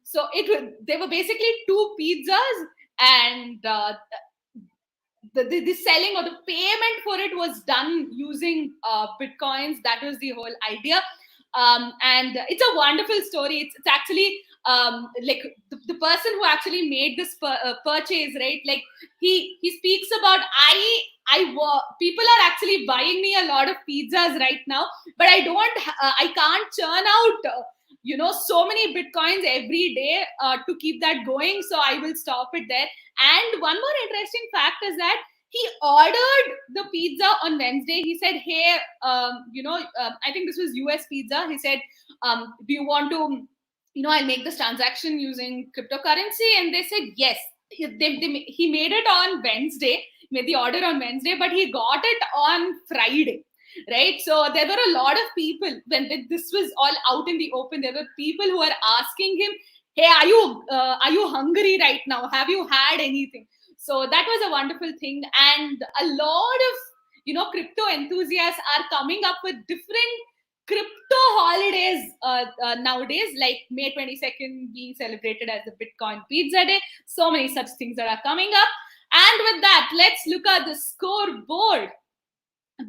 So they were basically 2 pizzas, and the selling or the payment for it was done using Bitcoins. That was the whole idea. And it's a wonderful story. It's actually like the person who actually made this purchase, right? Like he speaks about people are actually buying me a lot of pizzas right now, but I can't churn out so many Bitcoins every day to keep that going. So I will stop it there. And one more interesting fact is that he ordered the pizza on Wednesday. He said, hey, I think this was US Pizza. He said, do you want to, I'll make this transaction using cryptocurrency? And they said, yes. He made it on Wednesday, made the order on Wednesday, but he got it on Friday. Right. So there were a lot of people when this was all out in the open. There were people who were asking him, hey, are you hungry right now? Have you had anything? So that was a wonderful thing. And a lot of, crypto enthusiasts are coming up with different crypto holidays nowadays, like May 22nd being celebrated as the Bitcoin Pizza Day. So many such things that are coming up. And with that, let's look at the scoreboard.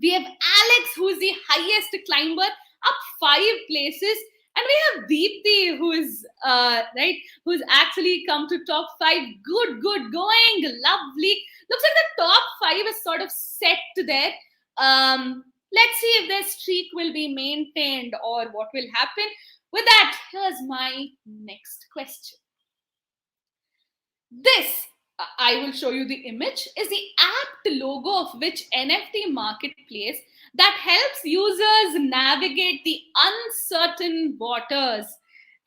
We have Alex, who is the highest climber, up 5 places. And we have Deepthi, who's actually come to top 5. Good going. Lovely. Looks like the top 5 is sort of set there. Let's see if their streak will be maintained or what will happen. With that, here's my next question. This, I will show you the image, is the apt logo of which NFT marketplace that helps users navigate the uncertain waters,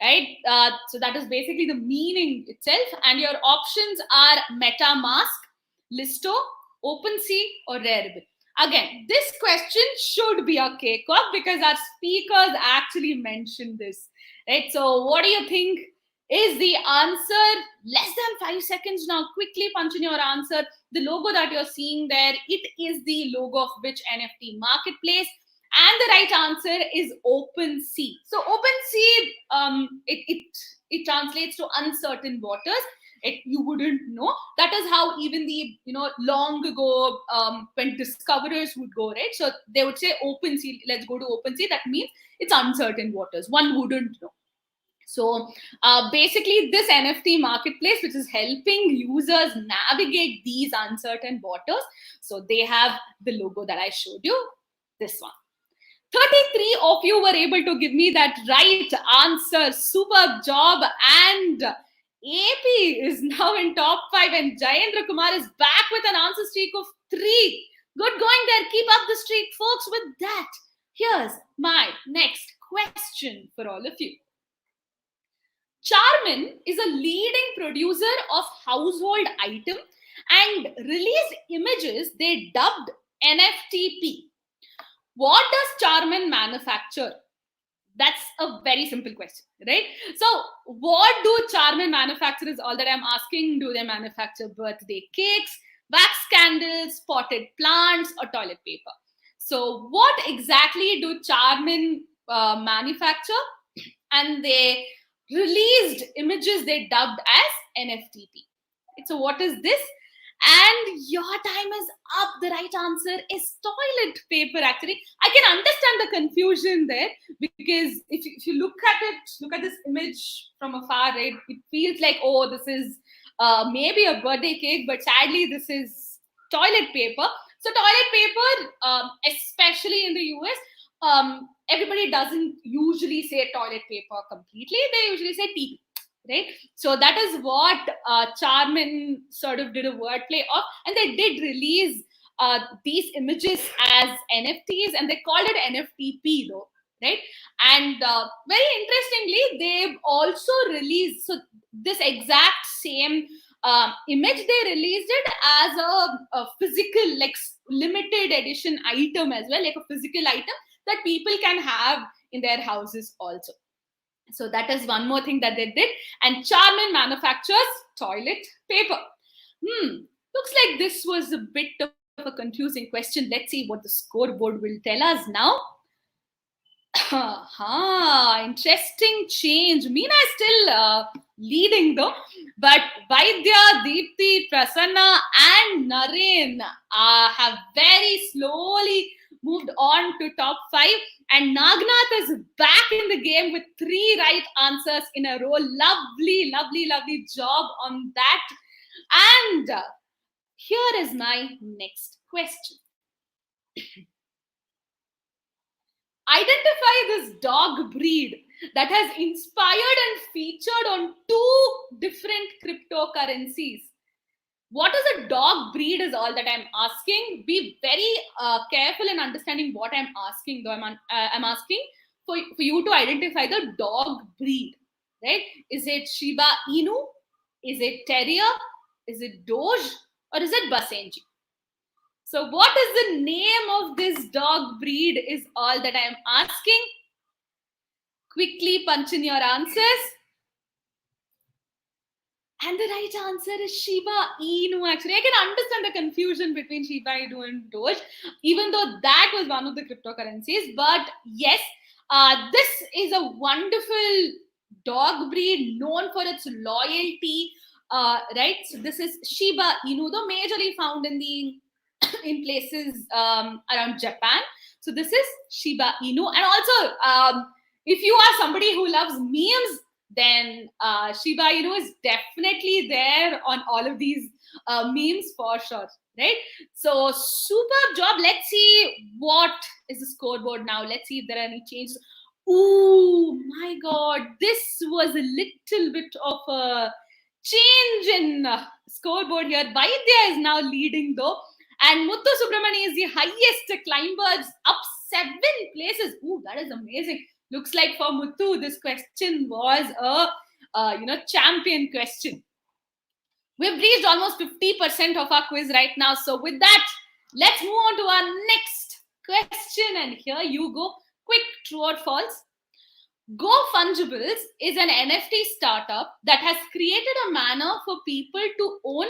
right? So that is basically the meaning itself. And your options are MetaMask, Listo, OpenSea, or Rarible? Again, this question should be a cakewalk because our speakers actually mentioned this, right? So what do you think is the answer? Less than 5 seconds now. Quickly punch in your answer. The logo that you're seeing there, it is the logo of which NFT marketplace? And the right answer is OpenSea. So OpenSea, it translates to uncertain waters. You wouldn't know. That is how even the long ago when discoverers would go, right? So they would say OpenSea. Let's go to OpenSea. That means it's uncertain waters. One wouldn't know. So basically, this NFT marketplace, which is helping users navigate these uncertain waters. So they have the logo that I showed you. This one. 33 of you were able to give me that right answer. Superb job. And AP is now in top 5 and Jayendra Kumar is back with an answer streak of 3. Good going there. Keep up the streak, folks. With that, here's my next question for all of you. Charmin is a leading producer of household item and released images they dubbed NFTP. What does Charmin manufacture? That's a very simple question, right? So what do Charmin manufacture is all that I'm asking. Do they manufacture birthday cakes, wax candles, potted plants, or toilet paper? So what exactly do Charmin manufacture? And they released images they dubbed as NFTP. So what is this? And your time is up. The right answer is toilet paper, actually. I can understand the confusion there because if you look at it, look at this image from afar, right? It feels like, oh, this is maybe a birthday cake, but sadly, this is toilet paper. So toilet paper, especially in the US, everybody doesn't usually say toilet paper completely. They usually say TP. Right, so that is what Charmin sort of did a wordplay of, and they did release these images as NFTs, and they called it NFTP though, right? And very interestingly, they've also released this exact same image. They released it as a physical, like limited edition item as well, like a physical item that people can have in their houses also. So that is one more thing that they did. And Charmin manufactures toilet paper. Looks like this was a bit of a confusing question. Let's see what the scoreboard will tell us now. Interesting change. Meena is still leading though. But Vaidya, Deepthi, Prasanna and Naren have very slowly moved on to top 5. And Nagnath is back in the game with 3 right answers in a row. Lovely, lovely, lovely job on that. And here is my next question. Identify this dog breed that has inspired and featured on 2 different cryptocurrencies. What is a dog breed is all that I'm asking. Be very careful in understanding what I'm asking, though. I'm asking for you to identify the dog breed, right? Is it Shiba Inu? Is it Terrier? Is it Doge? Or is it Basenji? So what is the name of this dog breed is all that I'm asking. Quickly punch in your answers. And the right answer is Shiba Inu. Actually, I can understand the confusion between Shiba Inu and Doge, even though that was one of the cryptocurrencies. But yes, this is a wonderful dog breed known for its loyalty, right? So this is Shiba Inu, though majorly found in places around Japan. So this is Shiba Inu. And also, if you are somebody who loves memes, then Shiba Inu is definitely there on all of these memes for sure, right? So superb job. Let's see what is the scoreboard now. Let's see if there are any changes. Oh my God, this was a little bit of a change in scoreboard here. Vaidya is now leading though. And Muthu Subramani is the highest climbers, up 7 places. Ooh, that is amazing. Looks like for Muthu, this question was a champion question. We've reached almost 50% of our quiz right now. So with that, let's move on to our next question. And here you go. Quick true or false. GoFungibles is an NFT startup that has created a manner for people to own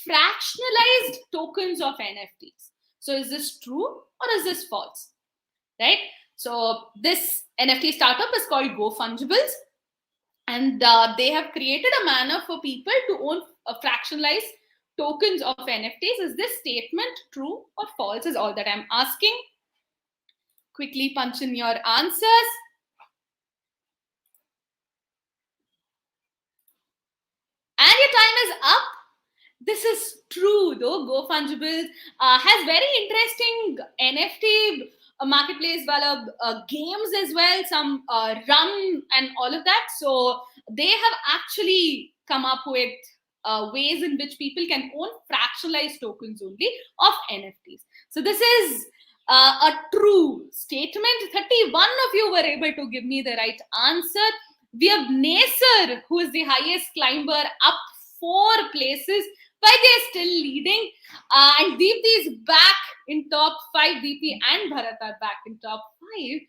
fractionalized tokens of NFTs. So is this true or is this false? Right? So this NFT startup is called GoFungibles, and they have created a manner for people to own fractionalized tokens of NFTs. Is this statement true or false is all that I'm asking. Quickly punch in your answers. And your time is up. This is true though. GoFungibles has very interesting NFT marketplace games as well, some run and all of that. So they have actually come up with ways in which people can own fractionalized tokens only of NFTs. So this is a true statement. 31 of you were able to give me the right answer. We have Nasser, who is the highest climber, up 4 places. But they're still leading. And Deepthi is back in top 5. Deepthi and Bharat are back in top 5.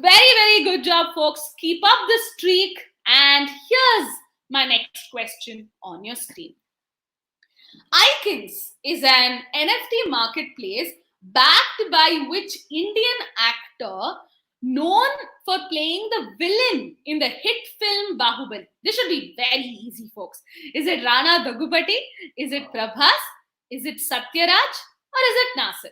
Very, very good job, folks. Keep up the streak. And here's my next question on your screen. Icons is an NFT marketplace backed by which Indian actor known for playing the villain in the hit film Bahubali? This should be very easy, folks. Is it Rana Daggubati? Is it Prabhas? Is it Satyaraj? Or is it Nasir?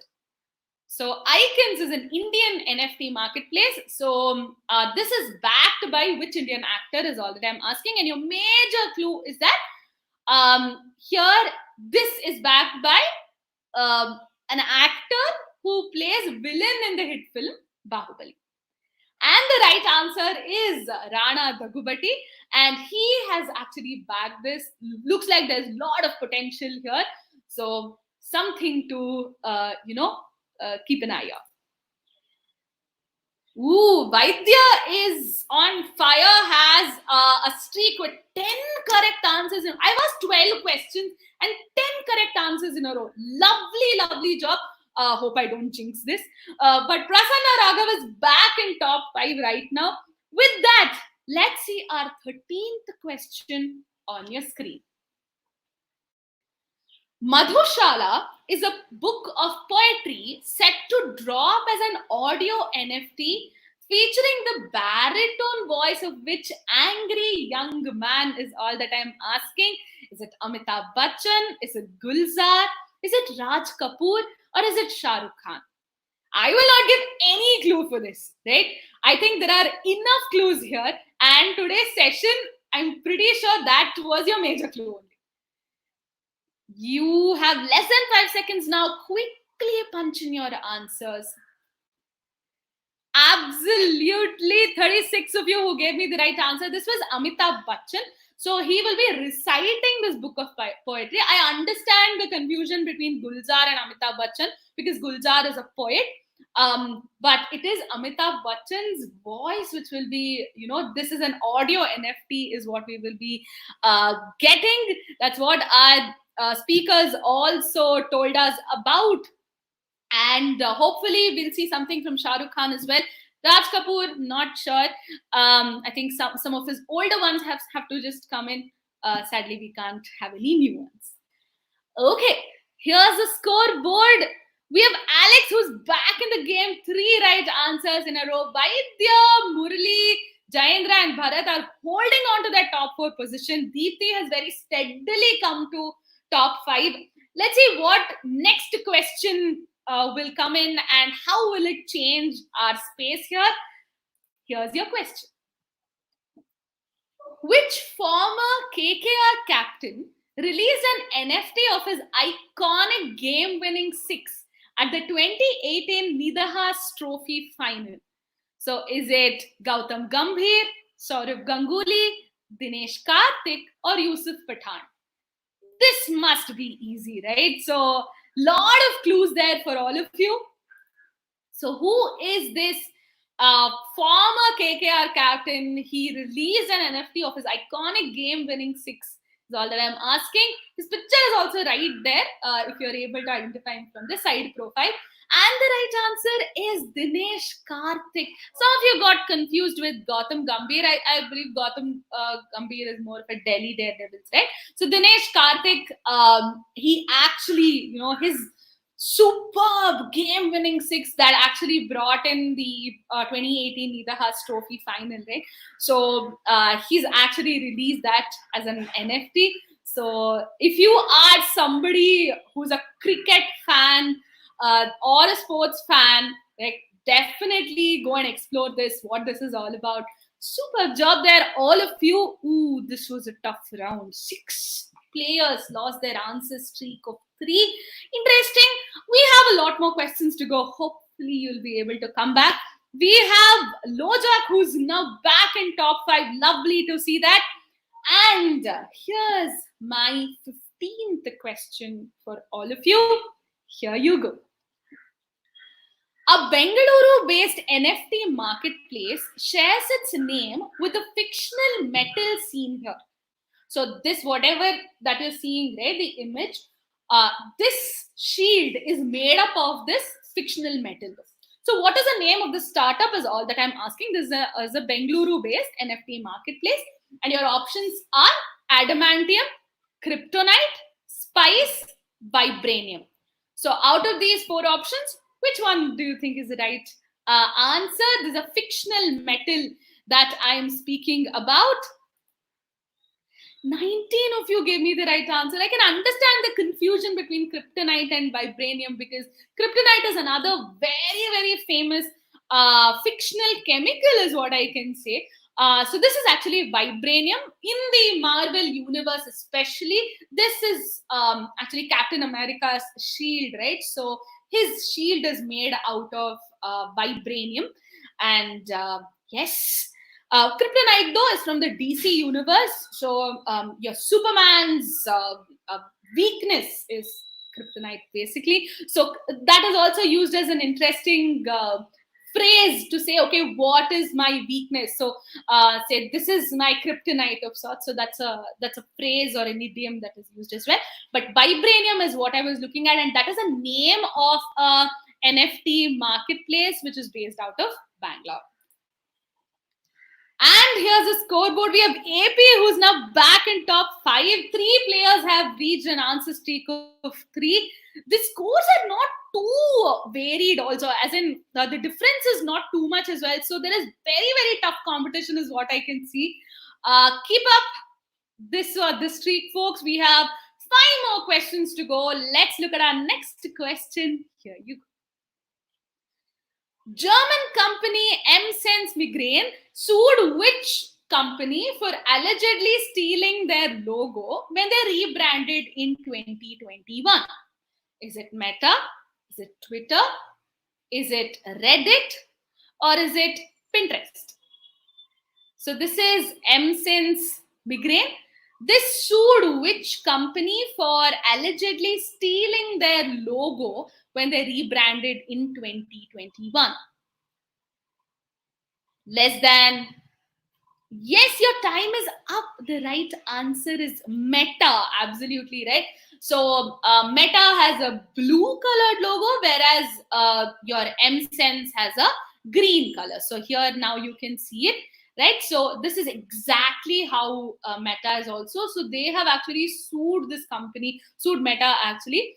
So Icons is an Indian NFT marketplace. So this is backed by which Indian actor is all that I'm asking. And your major clue is that here this is backed by an actor who plays villain in the hit film Bahubali. And the right answer is Rana Daggubati. And he has actually backed this. Looks like there's a lot of potential here. So something to, keep an eye on. Ooh, Vaidya is on fire, has a streak with 10 correct answers. I've asked 12 questions and 10 correct answers in a row. Lovely, lovely job. Hope I don't jinx this. But Prasanna Raghav is back in top 5 right now. With that, let's see our 13th question on your screen. Madhushala is a book of poetry set to drop as an audio NFT featuring the baritone voice of which angry young man is all that I'm asking. Is it Amitabh Bachchan? Is it Gulzar? Is it Raj Kapoor? Or is it Shah Rukh Khan? I will not give any clue for this, right? I think there are enough clues here. And today's session, I'm pretty sure that was your major clue only. You have less than 5 seconds now. Quickly punch in your answers. Absolutely 36 of you who gave me the right answer. This was Amitabh Bachchan. So he will be reciting this book of poetry. I understand the confusion between Gulzar and Amitabh Bachchan because Gulzar is a poet. But it is Amitabh Bachchan's voice which will be, this is an audio NFT is what we will be getting. That's what our speakers also told us about. And hopefully we'll see something from Shah Rukh Khan as well. Raj Kapoor, not sure. I think some of his older ones have to just come in. Sadly, we can't have any new ones. Okay, here's the scoreboard. We have Alex who's back in the game. 3 right answers in a row. Vaidya, Murali, Jayendra and Bharat are holding on to that top 4 position. Deepthi has very steadily come to top 5. Let's see what next question will come in and how will it change our space here. Here's your question. Which former KKR captain released an NFT of his iconic game-winning 6 at the 2018 Nidahas Trophy final? So is it Gautam Gambhir, Saurav Ganguly, Dinesh Karthik or Yusuf Pathan? This must be easy, right? So lot of clues there for all of you. So who is this former KKR captain? He released an NFT of his iconic game-winning 6. is all that I'm asking. His picture is also right there, if you're able to identify him from the side profile. And the right answer is Dinesh Karthik. Some of you got confused with Gautam Gambhir. I believe Gautam Gambhir is more of a Delhi Daredevils, right? So Dinesh Karthik, he actually, his superb game-winning six that actually brought in the 2018 Nita Haas Trophy final, right? So he's actually released that as an NFT. So if you are somebody who's a cricket fan or a sports fan, like, definitely go and explore this, what this is all about. Super job there, all of you. Ooh, this was a tough round. 6 players lost their answer streak of 3. Interesting. We have a lot more questions to go. Hopefully you'll be able to come back. We have Lojak, who's now back in top 5. Lovely to see that. And here's my 15th question for all of you. Here you go. A Bengaluru-based NFT marketplace shares its name with a fictional metal scene here. So this, whatever that you're seeing, right, the image, this shield is made up of this fictional metal. So what is the name of the startup is all that I'm asking. This is a Bengaluru-based NFT marketplace. And your options are Adamantium, Kryptonite, Spice, Vibranium. So out of these 4 options, which one do you think is the right answer? There's a fictional metal that I am speaking about. 19 of you gave me the right answer. I can understand the confusion between kryptonite and vibranium, because kryptonite is another very, very famous fictional chemical is what I can say. So this is actually vibranium. In the Marvel universe especially, this is actually Captain America's shield, right? So his shield is made out of vibranium. And yes, kryptonite though is from the DC universe. So your Superman's weakness is kryptonite basically. So that is also used as an interesting phrase to say, okay, what is my weakness? So say this is my kryptonite of sorts. So that's a phrase or an idiom that is used as well. But vibranium is what I was looking at, and that is a name of a NFT marketplace which is based out of Bangalore. And here's the scoreboard. We have AP, who's now back in top 5. 3 players have reached an answer streak of 3. The scores are not too varied also, as in the difference is not too much as well. So there is very, very tough competition is what I can see. Keep up this streak, folks. We have 5 more questions to go. Let's look at our next question. Here you go. German company M-Sense Migraine sued which company for allegedly stealing their logo when they rebranded in 2021? Is it Meta? Is it Twitter? Is it Reddit? Or is it Pinterest? So this is M-Sense Migraine. This sued which company for allegedly stealing their logo when they rebranded in 2021? Less than. Yes, your time is up. The right answer is Meta. Absolutely right. So Meta has a blue colored logo, whereas your M-Sense has a green color. So here now you can see it, right? So this is exactly how Meta is also. So they have actually sued this company, sued Meta actually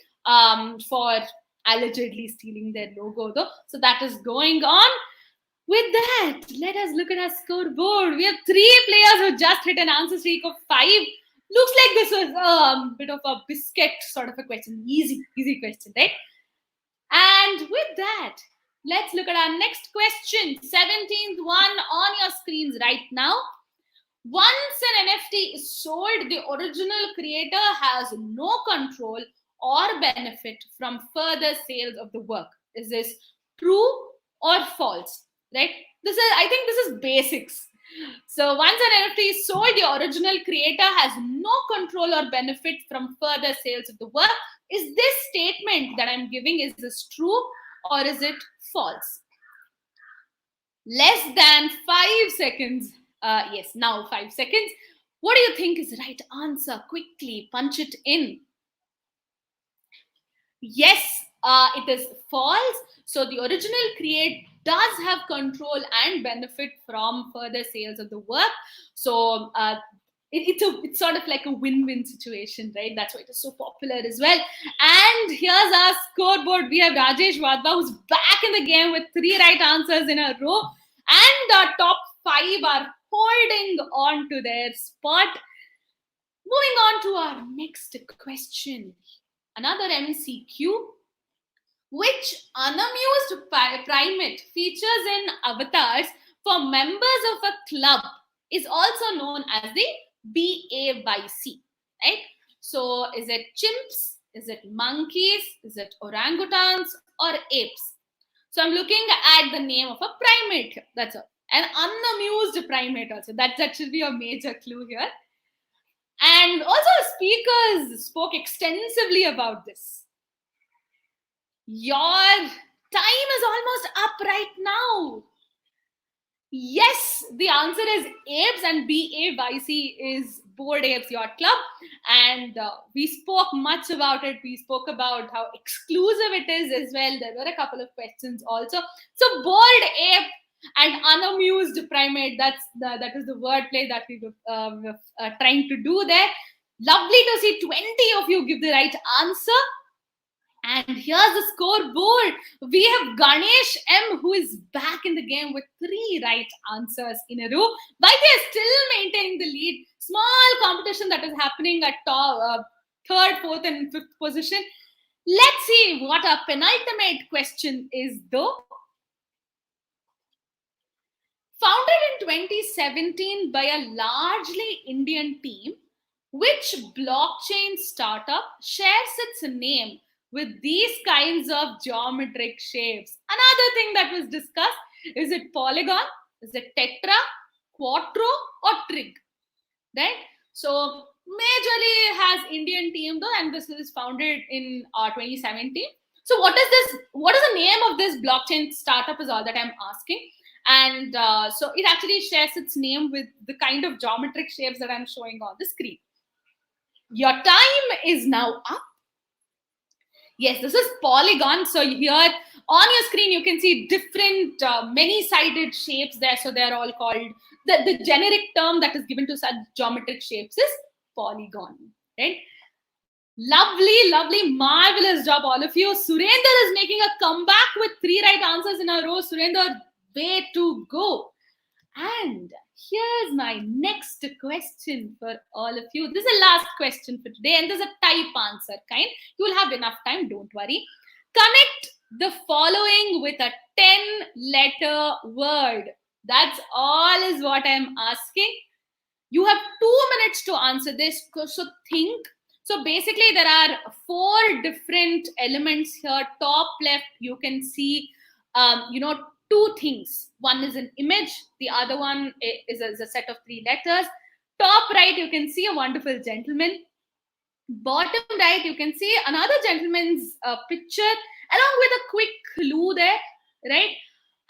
for allegedly stealing their logo though. So that is going on. With that, let us look at our scoreboard. We have 3 players who just hit an answer streak of 5. Looks like this was a bit of a biscuit sort of a question. Easy question, right? And with that, let's look at our next question. 17th one on your screens right now. Once an NFT is sold, the original creator has no control or benefit from further sales of the work. Is this true or false? Right? I think this is basics. So once an NFT is sold, the original creator has no control or benefit from further sales of the work. Is this statement that I'm giving, is this true or is it false? Less than 5 seconds. Yes, now 5 seconds. What do you think is the right answer? Quickly punch it in. Yes, it is false. So the original create does have control and benefit from further sales of the work. So it's sort of like a win-win situation, right? That's why it is so popular as well. And here's our scoreboard. We have Rajesh Wadhwa, who's back in the game with 3 right answers in a row. And our top 5 are holding on to their spot. Moving on to our next question. Another MCQ. Which unamused primate features in avatars for members of a club is also known as the BAYC, right? So is it chimps? Is it monkeys? Is it orangutans or apes? So I'm looking at the name of a primate here. That's all. An unamused primate also. That should be a major clue here. And also speakers spoke extensively about this. Your time is almost up right now. Yes, the answer is apes, and BAYC is Bored Apes Yacht Club. And we spoke much about it. We spoke about how exclusive it is as well. There were a couple of questions also. So bored ape and unamused primate, that is the wordplay that we were trying to do there. Lovely to see 20 of you give the right answer. And here's the scoreboard. We have Ganesh M, who is back in the game with 3 right answers in a row. But they are still maintaining the lead. Small competition that is happening at top, 3rd, 4th, and 5th position. Let's see what our penultimate question is, though. Founded in 2017 by a largely Indian team, which blockchain startup shares its name with these kinds of geometric shapes? Another thing that was discussed, is it polygon, is it tetra, quattro, or trig, right? So majorly has Indian team though, and this is founded in 2017. So what is the name of this blockchain startup is all that I'm asking. And so it actually shares its name with the kind of geometric shapes that I'm showing on the screen. Your time is now up. Yes, this is polygon. So here on your screen, you can see different many-sided shapes there. So they're all called, the generic term that is given to such geometric shapes is polygon, right? Lovely, lovely, marvelous job, all of you. Surinder is making a comeback with 3 right answers in a row. Surinder, way to go. And here's my next question for all of you. This is the last question for today, and there's a type answer kind. You will have enough time, don't worry. Connect the following with a 10-letter word. That's all is what I'm asking. You have 2 minutes to answer this. So think. So basically, there are 4 different elements here. Top left, you can see, 2 things. One is an image. The other one is a set of 3 letters. Top right, you can see a wonderful gentleman. Bottom right, you can see another gentleman's picture along with a quick clue there, right?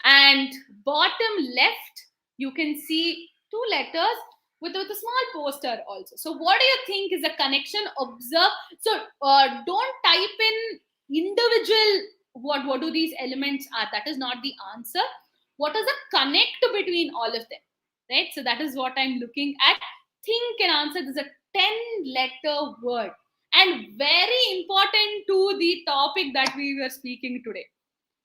And bottom left, you can see 2 letters with a small poster also. So what do you think is the connection? Observe. So don't type in individual what do these elements are. That is not the answer. What is the connect between all of them, right? So that is what I'm looking at. Think and answer. This is a 10-letter word, and very important to the topic that we were speaking today,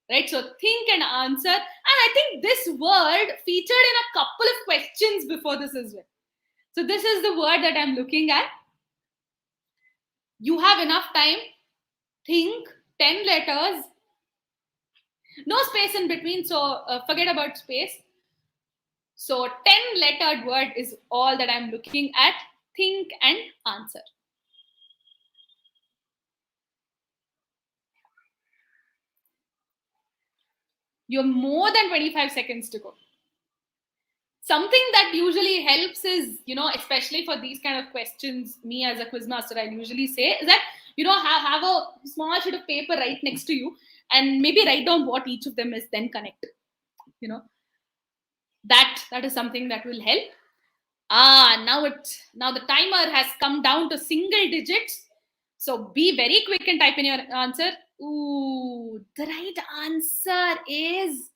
right? So think and answer. And I think this word featured in a couple of questions before this as well. So this is the word that I'm looking at. You have enough time. Think. 10 letters. No space in between, so forget about space. So 10-lettered word is all that I'm looking at. Think and answer. You have more than 25 seconds to go. Something that usually helps is, especially for these kind of questions, me as a quizmaster, I usually say is that, have a small sheet of paper right next to you and maybe write down what each of them is, then connect. That is something that will help. Now the timer has come down to single digits. So be very quick and type in your answer. Ooh, the right answer is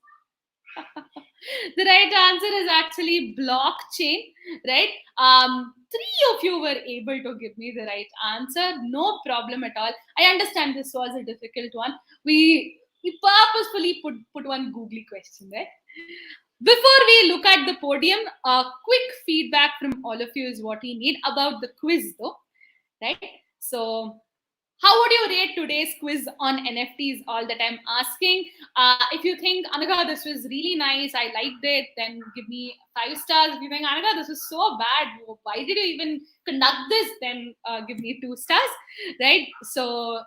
the right answer is actually blockchain, right? Three of you were able to give me the right answer. No problem at all. I understand this was a difficult one. We purposefully put one googly question, right? Before we look at the podium, quick feedback from all of you is what we need about the quiz, though, right? So how would you rate today's quiz on NFTs? All that I'm asking. If you think, Anaga, this was really nice, I liked it, then give me 5 stars. If you think, Anaga, this is so bad, why did you even conduct this? Then give me 2 stars, right? So,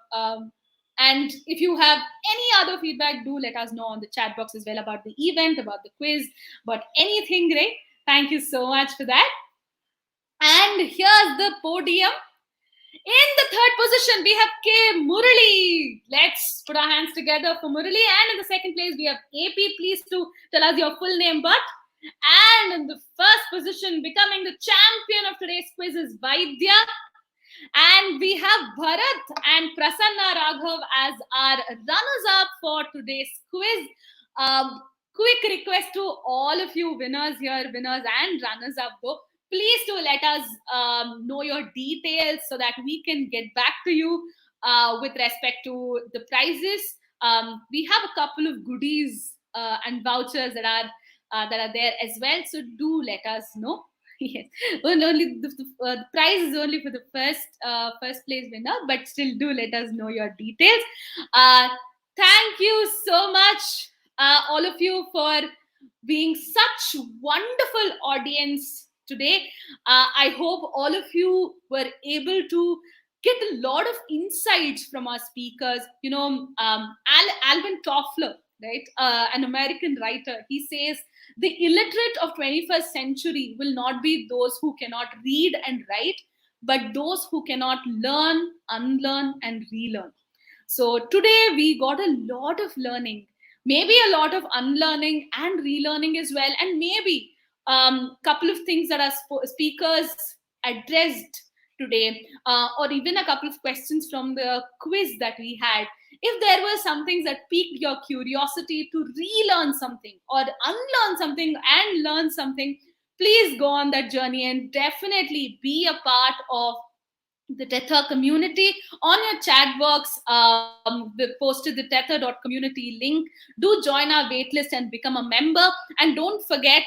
and if you have any other feedback, do let us know on the chat box as well about the event, about the quiz, about anything, right? Thank you so much for that. And here's the podium. In the third position, we have K. Murali. Let's put our hands together for Murali. And in the second place, we have AP. Please to tell us your full name, but. And in the first position, becoming the champion of today's quiz is Vaidya. And we have Bharat and Prasanna Raghav as our runners-up for today's quiz. Quick request to all of you winners here, winners and runners-up though. Please do let us know your details so that we can get back to you with respect to the prizes. We have a couple of goodies and vouchers that are there as well. So do let us know. Yes, well, only the prize is only for the first place winner, but still do let us know your details. Thank you so much, all of you, for being such wonderful audience today. I hope all of you were able to get a lot of insights from our speakers. You know, Alvin Toffler, right, an American writer, he says the illiterate of 21st century will not be those who cannot read and write, but those who cannot learn, unlearn, and relearn. So today we got a lot of learning, maybe a lot of unlearning and relearning as well, and maybe couple of things that our speakers addressed today, or even a couple of questions from the quiz that we had. If there were some things that piqued your curiosity to relearn something or unlearn something and learn something, please go on that journey and definitely be a part of the Tether community. On your chat box, we posted the tether.community link. Do join our waitlist and become a member. And don't forget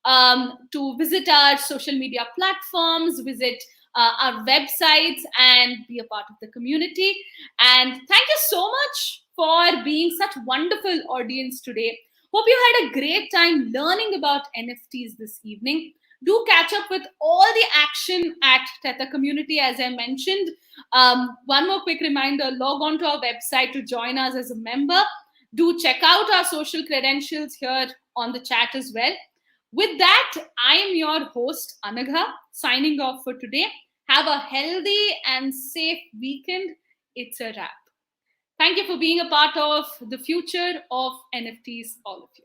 to visit our social media platforms, visit our websites, and be a part of the community. And thank you so much for being such wonderful audience today. Hope you had a great time learning about NFTs this evening. Do catch up with all the action at Tether community, as I mentioned. One more quick reminder, log on to our website to join us as a member. Do check out our social credentials here on the chat as well. With that, I am your host, Anagha, signing off for today. Have a healthy and safe weekend. It's a wrap. Thank you for being a part of the future of NFTs, all of you.